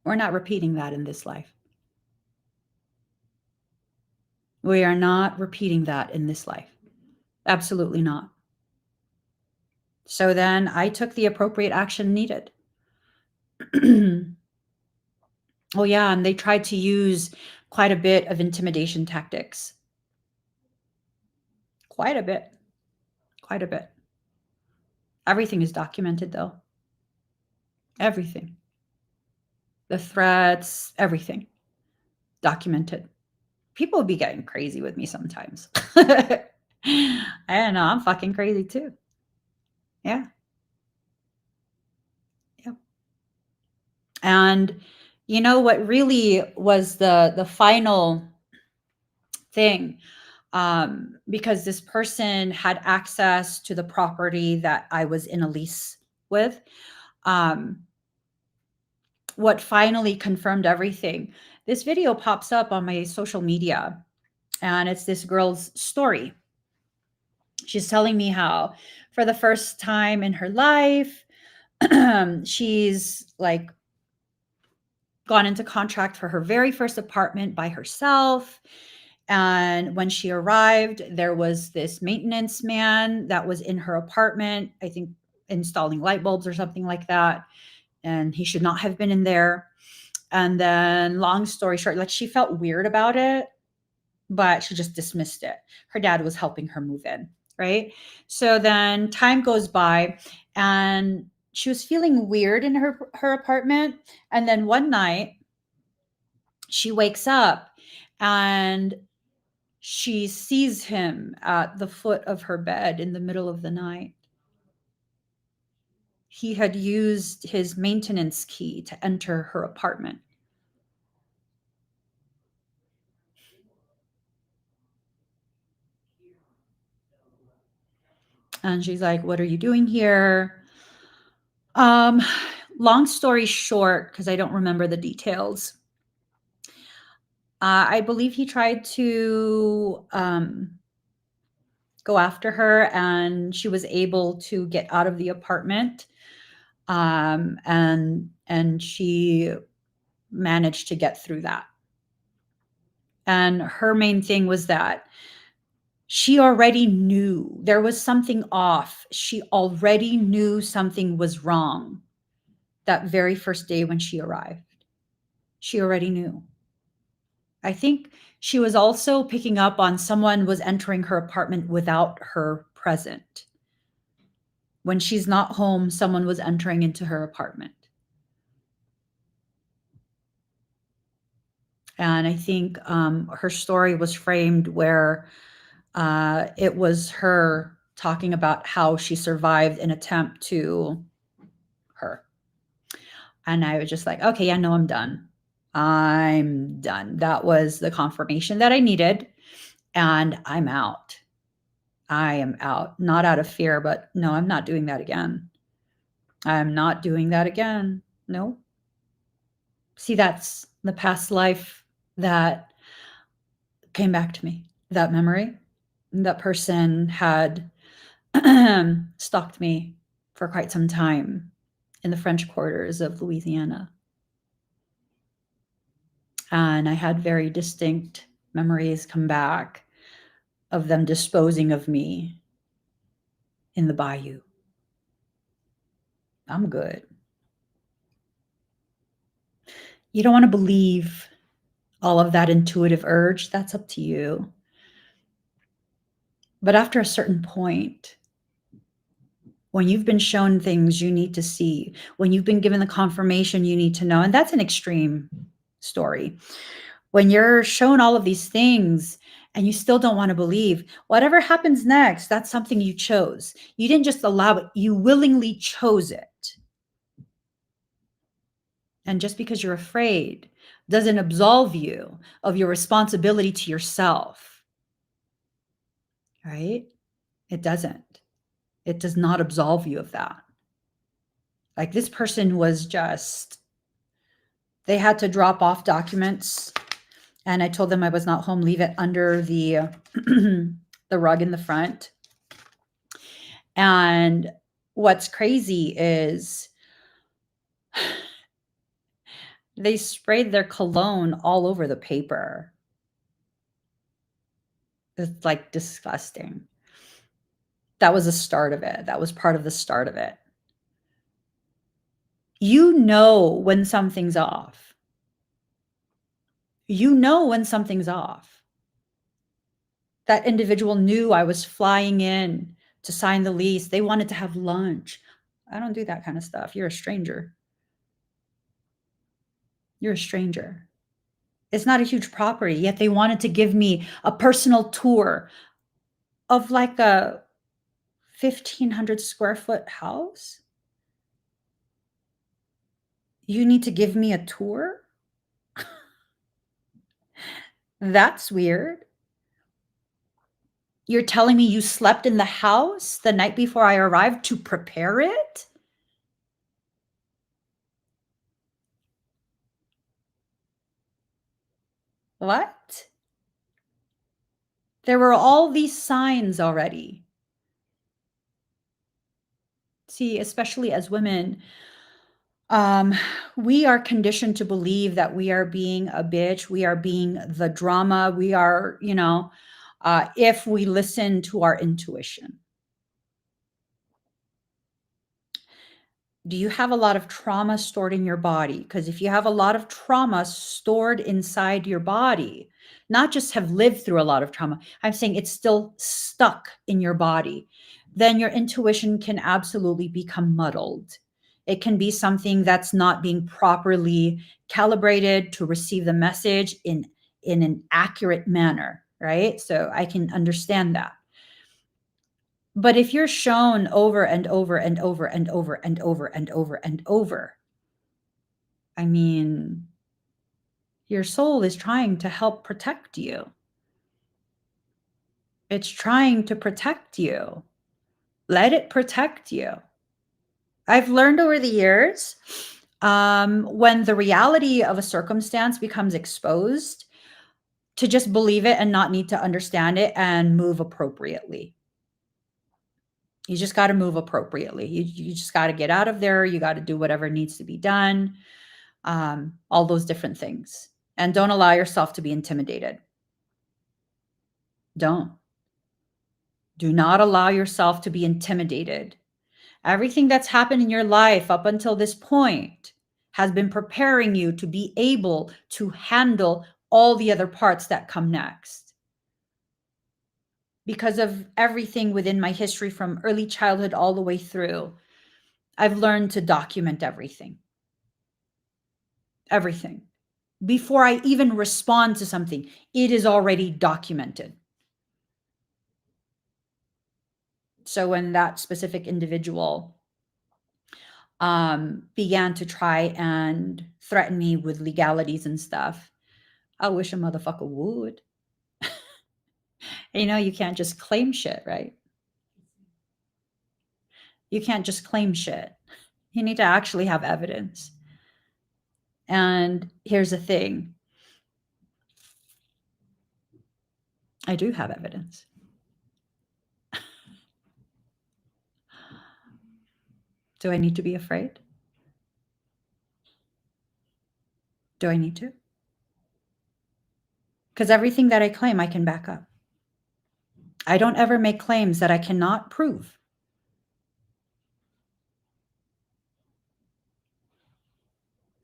We're not repeating that in this life. We are not repeating that in this life. Absolutely not. So then I took the appropriate action needed. Oh, yeah. And they tried to use quite a bit of intimidation tactics. Quite a bit. Quite a bit. Everything is documented, though. Everything. The threats, everything documented. People would be getting crazy with me sometimes. I don't know. I'm fucking crazy too. Yeah. Yeah. And you know what really was the final thing, because this person had access to the property that I was in a lease with. What finally confirmed everything, this video pops up on my social media, and it's this girl's story. She's telling me how for the first time in her life, she's like gone into contract for her very first apartment by herself. And when she arrived, there was this maintenance man that was in her apartment, I think installing light bulbs or something like that. And he should not have been in there. And then, long story short, like, she felt weird about it, but she just dismissed it. Her dad was helping her move in, right? So then time goes by, and she was feeling weird in her apartment. And then one night she wakes up and she sees him at the foot of her bed in the middle of the night. He had used his maintenance key to enter her apartment. And she's like, "What are you doing here?" Um, Long story short, because I don't remember the details, I believe he tried to go after her, and she was able to get out of the apartment, and she managed to get through that. And her main thing was that she already knew there was something off. She already knew something was wrong that very first day when she arrived. She already knew. I think she was also picking up on someone was entering her apartment without her present. When she's not home, someone was entering into her apartment. And I think her story was framed where it was her talking about how she survived an attempt to her. And I was just like, okay, yeah, no, I'm done. I'm done. That was the confirmation that I needed. And I'm out. I am out. Not out of fear, but no, I'm not doing that again. I'm not doing that again. No. See, that's the past life that came back to me. That memory. That person had stalked me for quite some time in the French quarters of Louisiana. And I had very distinct memories come back of them disposing of me in the bayou. I'm good. You don't want to believe all of that intuitive urge. That's up to you. But after a certain point, when you've been shown things you need to see, when you've been given the confirmation you need to know, and that's an extreme story. When you're shown all of these things and you still don't want to believe, whatever happens next, that's something you chose. You didn't just allow it, you willingly chose it. And just because you're afraid doesn't absolve you of your responsibility to yourself, right? It doesn't. It does not absolve you of that. Like this person was just, they had to drop off documents and I told them I was not home, leave it under the the rug in the front. And what's crazy is they sprayed their cologne all over the paper. It's like disgusting. That was the start of it. That was part of the start of it. You know when something's off. You know when something's off. That individual knew I was flying in to sign the lease. They wanted to have lunch. I don't do that kind of stuff. You're a stranger. You're a stranger. It's not a huge property, yet they wanted to give me a personal tour of like a 1,500 square foot house. You need to give me a tour? That's weird. You're telling me you slept in the house the night before I arrived to prepare it? What? There were all these signs already. See, especially as women, we are conditioned to believe that we are being a bitch, we are being the drama, we are, if we listen to our intuition. Do you have a lot of trauma stored in your body? Because if you have a lot of trauma stored inside your body, not just have lived through a lot of trauma, I'm saying it's still stuck in your body, then your intuition can absolutely become muddled. It can be something that's not being properly calibrated to receive the message in an accurate manner, right? So I can understand that. But if you're shown over and over and over and over and over and over and over, I mean, your soul is trying to help protect you. It's trying to protect you. Let it protect you. I've learned over the years, when the reality of a circumstance becomes exposed, to just believe it and not need to understand it and move appropriately. You just got to move appropriately. You just got to get out of there. You got to do whatever needs to be done. All those different things. And don't allow yourself to be intimidated. Don't. Do not allow yourself to be intimidated. Everything that's happened in your life up until this point has been preparing you to be able to handle all the other parts that come next. Because of everything within my history from early childhood all the way through, I've learned to document everything. Everything. before I even respond to something. It is already documented. So when that specific individual began to try and threaten me with legalities and stuff, I wish a motherfucker would. You can't just claim shit, right? You can't just claim shit. You need to actually have evidence. And here's the thing. I do have evidence. Do I need to be afraid? Do I need to? Because everything that I claim, I can back up. I don't ever make claims that I cannot prove.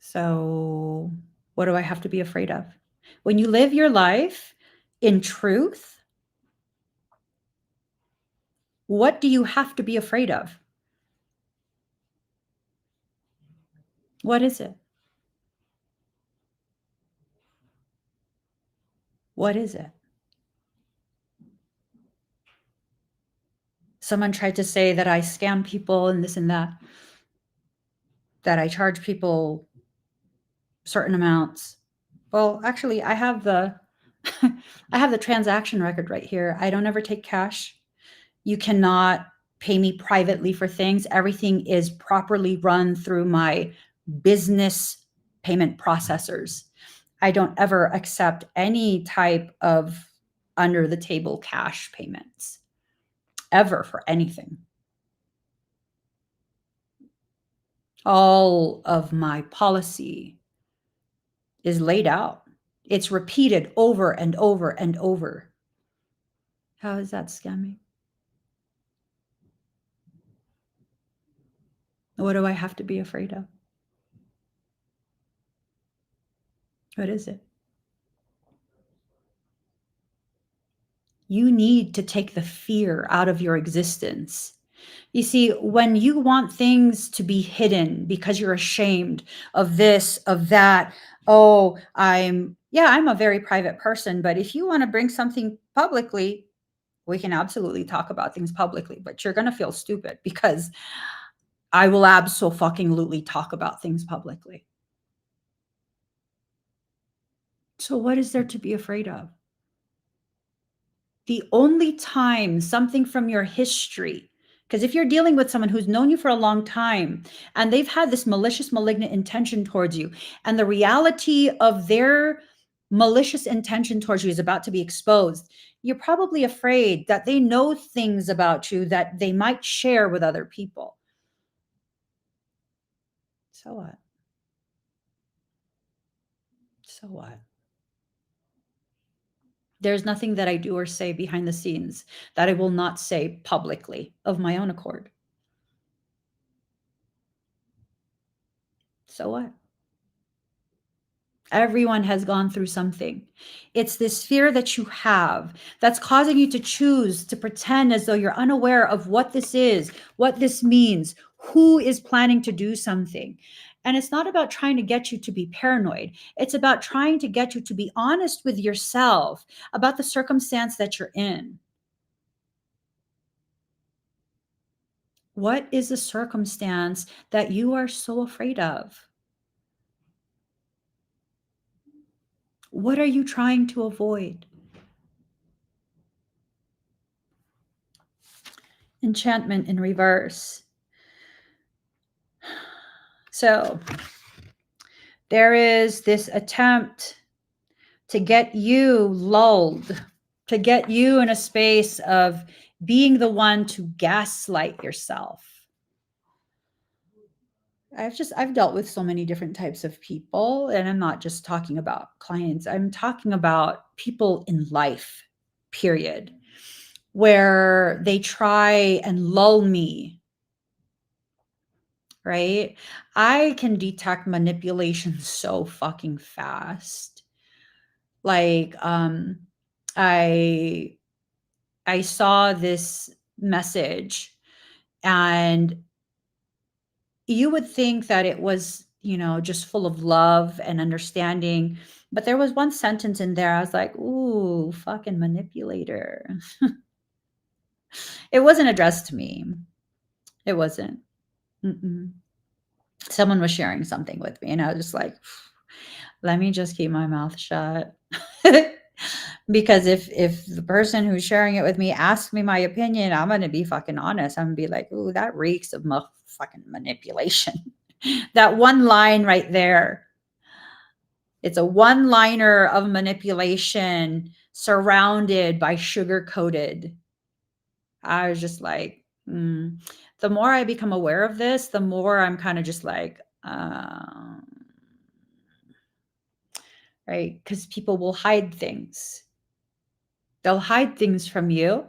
So, what do I have to be afraid of? When you live your life in truth, what do you have to be afraid of? What is it? What is it? Someone tried to say that I scam people and this and that I charge people certain amounts. Well, actually, I have the I have the transaction record right here. I don't ever take cash. You cannot pay me privately for things. Everything is properly run through my business payment processors. I don't ever accept any type of under the table cash payments ever for anything. All of my policy is laid out. It's repeated over and over and over. How is that scamming? What do I have to be afraid of? What is it? You need to take the fear out of your existence. You see, when you want things to be hidden because you're ashamed of this, of that, oh, I'm a very private person, but if you want to bring something publicly, we can absolutely talk about things publicly, but you're going to feel stupid because I will absolutely talk about things publicly. So what is there to be afraid of? The only time something from your history, because if you're dealing with someone who's known you for a long time and they've had this malicious, malignant intention towards you, and the reality of their malicious intention towards you is about to be exposed, you're probably afraid that they know things about you that they might share with other people. So what? So what? There's nothing that I do or say behind the scenes that I will not say publicly of my own accord. So what? Everyone has gone through something. It's this fear that you have that's causing you to choose to pretend as though you're unaware of what this is, what this means, who is planning to do something. And it's not about trying to get you to be paranoid. It's about trying to get you to be honest with yourself about the circumstance that you're in. What is the circumstance that you are so afraid of? What are you trying to avoid? Enchantment in reverse. So there is this attempt to get you lulled, to get you in a space of being the one to gaslight yourself. I've dealt with so many different types of people, and I'm not just talking about clients. I'm talking about people in life, period, where they try and lull me, right? I can detect manipulation so fucking fast. Like, I saw this message, and you would think that it was just full of love and understanding. But there was one sentence in there I was like, ooh, fucking manipulator. It wasn't addressed to me. It wasn't. Mm-mm. Someone was sharing something with me, and I was just like, let me just keep my mouth shut. Because if the person who's sharing it with me asks me my opinion, I'm gonna be fucking honest. I'm gonna be like, ooh, that reeks of fucking manipulation. That one line right there. It's a one-liner of manipulation surrounded by sugar-coated. I was just like, the more I become aware of this, the more I'm kind of just like, right? Because people will hide things. They'll hide things from you,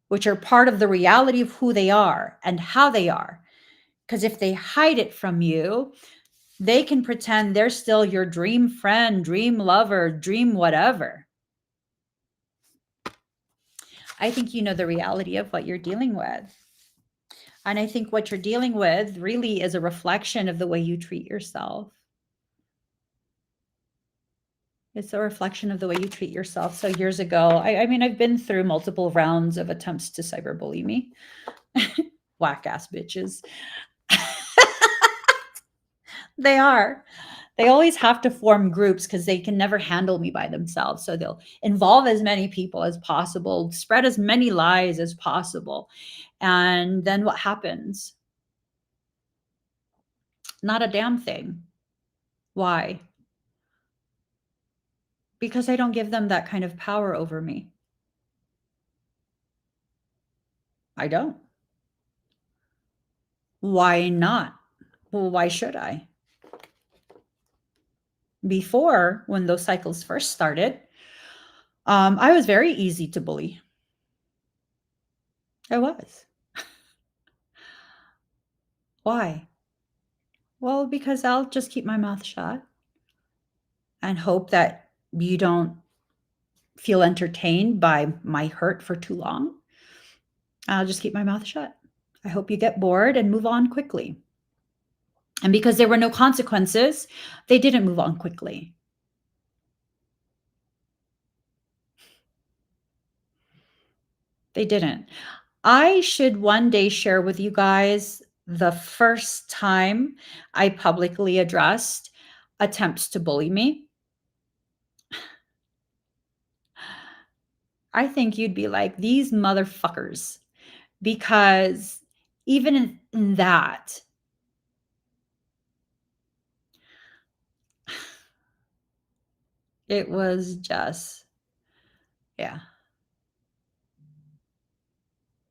which are part of the reality of who they are and how they are. Because if they hide it from you, they can pretend they're still your dream friend, dream lover, dream whatever. I think you know the reality of what you're dealing with. And I think what you're dealing with really is a reflection of the way you treat yourself. It's a reflection of the way you treat yourself. So years ago, I mean, I've been through multiple rounds of attempts to cyberbully me. Whack ass bitches. They are. They always have to form groups because they can never handle me by themselves. So they'll involve as many people as possible, spread as many lies as possible. And then what happens? Not a damn thing. Why? Because I don't give them that kind of power over me. I don't. Why not? Well, why should I? Before, when those cycles first started, I was very easy to bully. I was. Why? Well, because I'll just keep my mouth shut and hope that you don't feel entertained by my hurt for too long. I'll just keep my mouth shut. I hope you get bored and move on quickly. And because there were no consequences, they didn't move on quickly. They didn't. I should one day share with you guys the first time I publicly addressed attempts to bully me. I think you'd be like, these motherfuckers, because even in that, it was just, yeah,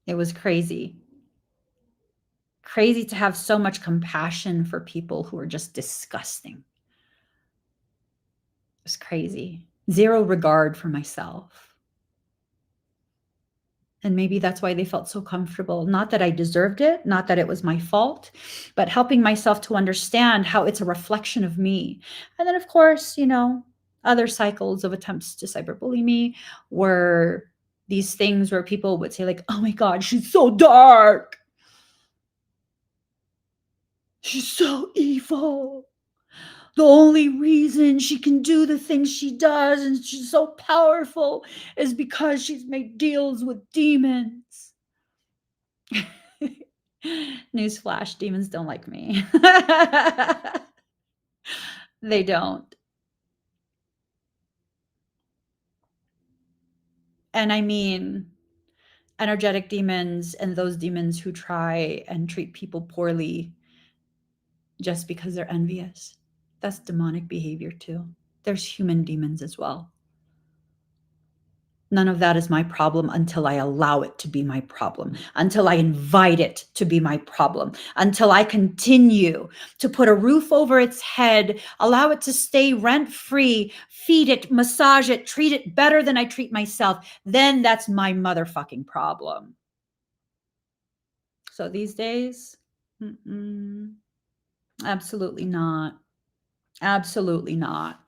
it was crazy. Crazy to have so much compassion for people who are just disgusting. It was crazy. Zero regard for myself. And maybe that's why they felt so comfortable. Not that I deserved it, not that it was my fault, but helping myself to understand how it's a reflection of me. And then, of course, other cycles of attempts to cyberbully me were these things where people would say, like, oh my God, she's so dark. She's so evil. The only reason she can do the things she does and she's so powerful is because she's made deals with demons. Newsflash, demons don't like me. They don't. And I mean, energetic demons and those demons who try and treat people poorly just because they're envious. That's demonic behavior too. There's human demons as well. None of that is my problem until I allow it to be my problem, until I invite it to be my problem, until I continue to put a roof over its head, allow it to stay rent-free, feed it, massage it, treat it better than I treat myself. Then that's my motherfucking problem. So these days, absolutely not. Absolutely not.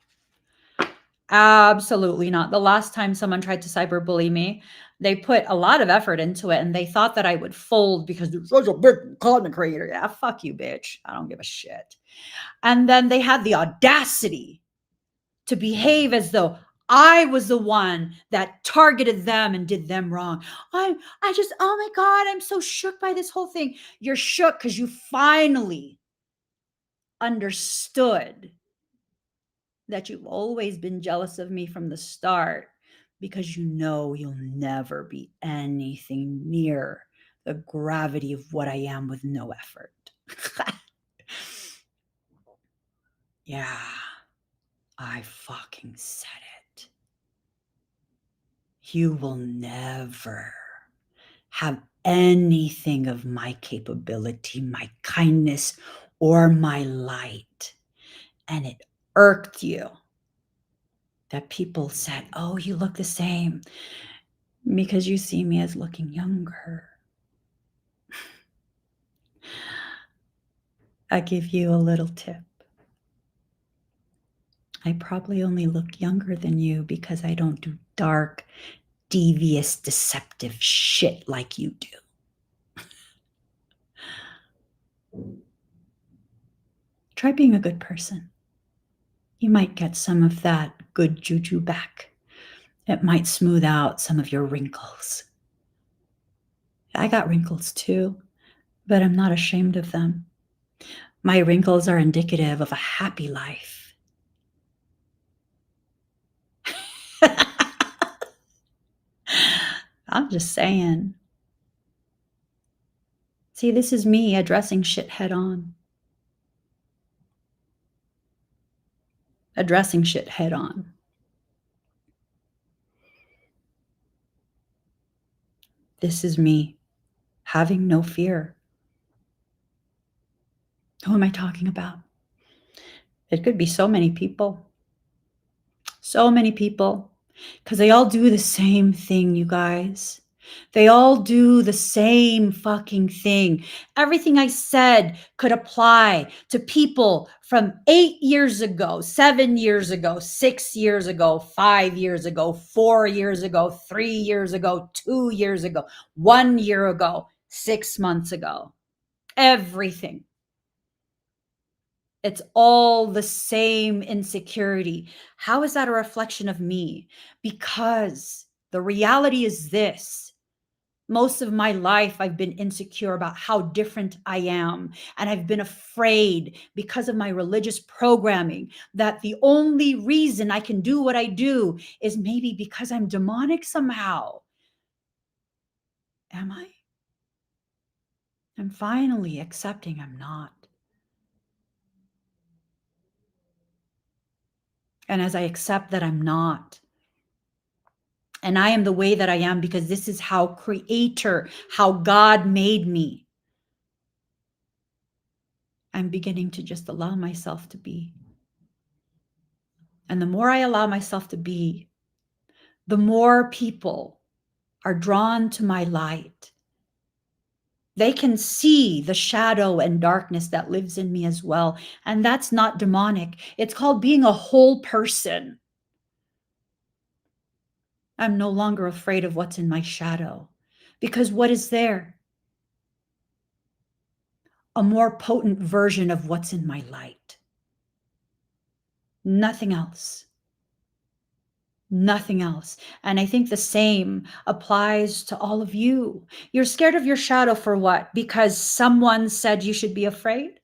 Absolutely not. The last time someone tried to cyberbully me, They put a lot of effort into it, and they thought that I would fold because they're such a big content creator. Yeah, fuck you, bitch. I don't give a shit. And then they had the audacity to behave as though I was the one that targeted them and did them wrong. I just, oh my God, I'm so shook by this whole thing. You're shook because you finally understood that you've always been jealous of me from the start because you know you'll never be anything near the gravity of what I am with no effort. Yeah, I fucking said it. You will never have anything of my capability, my kindness, or my light. And it irked you that people said, oh, you look the same because you see me as looking younger. I give you a little tip. I probably only look younger than you because I don't do dark, devious, deceptive shit like you do. Try being a good person. You might get some of that good juju back. It might smooth out some of your wrinkles. I got wrinkles too, but I'm not ashamed of them. My wrinkles are indicative of a happy life. I'm just saying. See, this is me addressing shit head on. Addressing shit head on. This is me having no fear. Who am I talking about? It could be so many people. So many people. Because they all do the same thing, you guys. They all do the same fucking thing. Everything I said could apply to people from 8 years ago, 7 years ago, 6 years ago, 5 years ago, 4 years ago, 3 years ago, 2 years ago, 1 year ago, 6 months ago. Everything. It's all the same insecurity. How is that a reflection of me? Because the reality is this. Most of my life, I've been insecure about how different I am. And I've been afraid because of my religious programming that the only reason I can do what I do is maybe because I'm demonic somehow. Am I? I'm finally accepting I'm not. And as I accept that I'm not, and I am the way that I am because this is how Creator, how God made me, I'm beginning to just allow myself to be. And the more I allow myself to be, the more people are drawn to my light. They can see the shadow and darkness that lives in me as well. And that's not demonic. It's called being a whole person. I'm no longer afraid of what's in my shadow because what is there? A more potent version of what's in my light. Nothing else. Nothing else. And I think the same applies to all of you. You're scared of your shadow for what? Because someone said you should be afraid?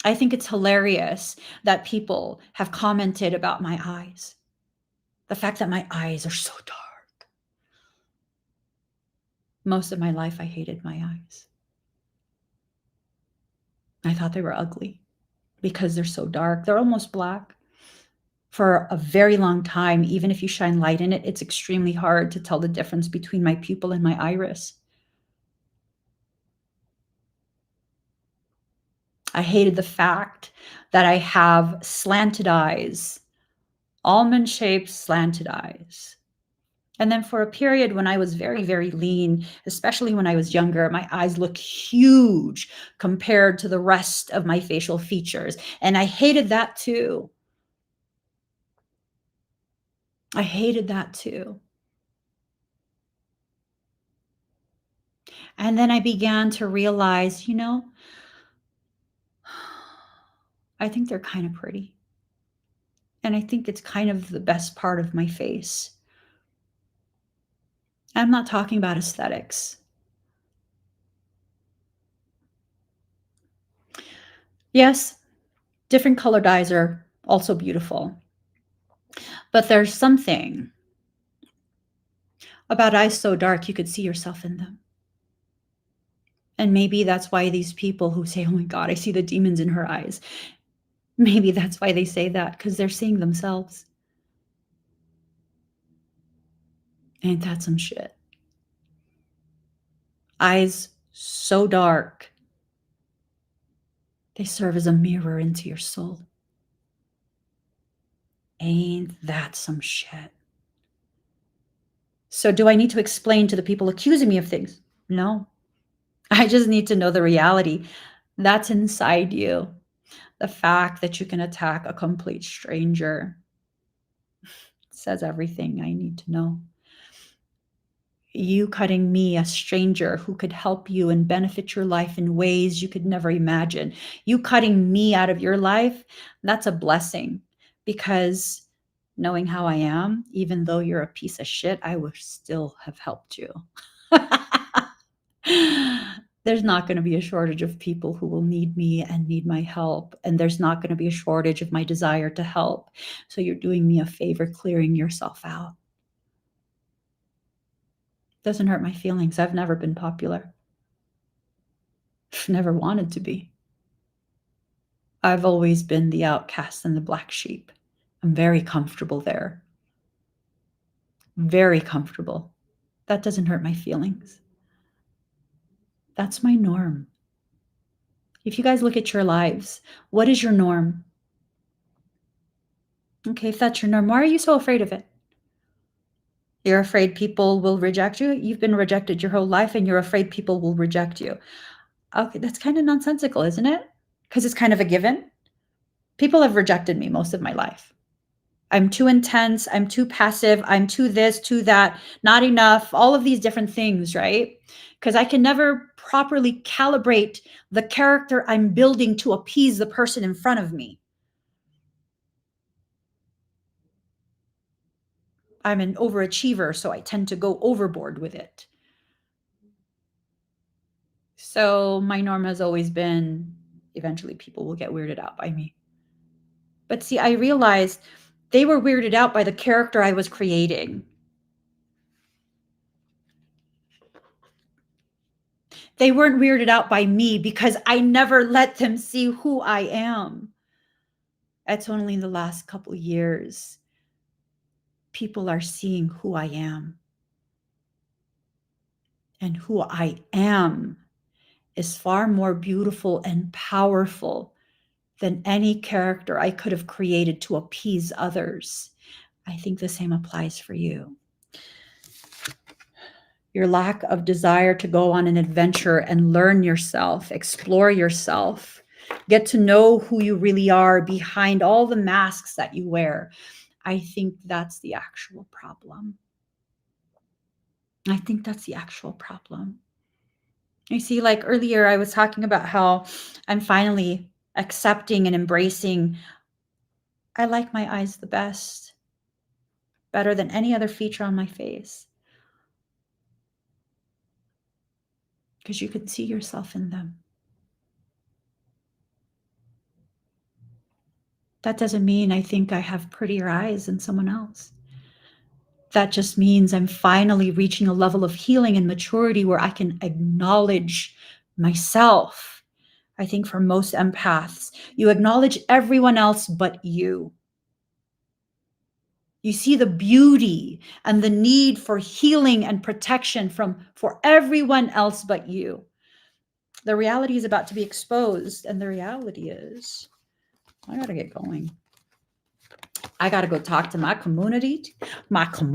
I think it's hilarious that people have commented about my eyes. The fact that my eyes are so dark. Most of my life, I hated my eyes. I thought they were ugly because they're so dark. They're almost black. For a very long time, even if you shine light in it, it's extremely hard to tell the difference between my pupil and my iris. I hated the fact that I have slanted eyes, almond-shaped slanted eyes. And then for a period when I was very, very lean, especially when I was younger, my eyes looked huge compared to the rest of my facial features. And I hated that too. I hated that too. And then I began to realize, I think they're kind of pretty. And I think it's kind of the best part of my face. I'm not talking about aesthetics. Yes, different color dyes are also beautiful. But there's something about eyes so dark you could see yourself in them. And maybe that's why these people who say, oh my God, I see the demons in her eyes. Maybe that's why they say that, because they're seeing themselves. Ain't that some shit? Eyes so dark, they serve as a mirror into your soul. Ain't that some shit? So do I need to explain to the people accusing me of things? No. I just need to know the reality that's inside you. The fact that you can attack a complete stranger says everything I need to know. You cutting me, a stranger who could help you and benefit your life in ways you could never imagine. You cutting me out of your life, that's a blessing, because knowing how I am, even though you're a piece of shit, I would still have helped you. There's not going to be a shortage of people who will need me and need my help. And there's not going to be a shortage of my desire to help. So you're doing me a favor clearing yourself out. Doesn't hurt my feelings. I've never been popular. I've never wanted to be. I've always been the outcast and the black sheep. I'm very comfortable there. Very comfortable. That doesn't hurt my feelings. That's my norm. If you guys look at your lives, what is your norm? Okay, if that's your norm, why are you so afraid of it? You're afraid people will reject you? You've been rejected your whole life and you're afraid people will reject you. Okay, that's kind of nonsensical, isn't it? Because it's kind of a given. People have rejected me most of my life. I'm too intense. I'm too passive. I'm too this, too that, not enough, all of these different things, right? Because I can never properly calibrate the character I'm building to appease the person in front of me. I'm an overachiever, so I tend to go overboard with it. So my norm has always been eventually people will get weirded out by me. But see, I realized they were weirded out by the character I was creating. They weren't weirded out by me because I never let them see who I am. It's only in the last couple years people are seeing who I am. And who I am is far more beautiful and powerful than any character I could have created to appease others. I think the same applies for you. Your lack of desire to go on an adventure and learn yourself, explore yourself, get to know who you really are behind all the masks that you wear. I think that's the actual problem. I think that's the actual problem. You see, like earlier, I was talking about how I'm finally accepting and embracing. I like my eyes the best, better than any other feature on my face, because you can see yourself in them. That doesn't mean I think I have prettier eyes than someone else. That just means I'm finally reaching a level of healing and maturity where I can acknowledge myself. I think for most empaths, you acknowledge everyone else but you. You see the beauty and the need for healing and protection for everyone else but you. The reality is about to be exposed, and the reality is, I gotta get going. I gotta go talk to my community. We gotta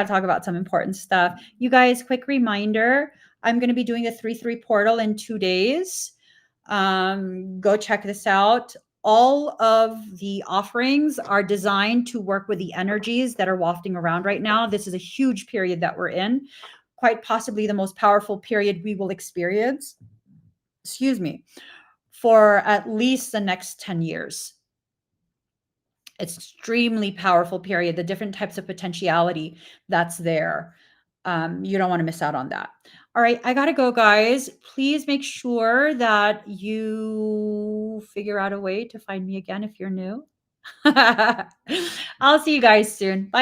talk about some important stuff. You guys, quick reminder, I'm gonna be doing a 3-3 portal in 2 days. Go check this out. all of the offerings are designed to work with the energies that are wafting around right now. This is a huge period that we're in, quite possibly the most powerful period we will experience, excuse me, for at least the next 10 years. It's extremely powerful period, the different types of potentiality that's there. You don't want to miss out on that. All right, I gotta go, guys. Please make sure that you figure out a way to find me again if you're new. I'll see you guys soon. Bye.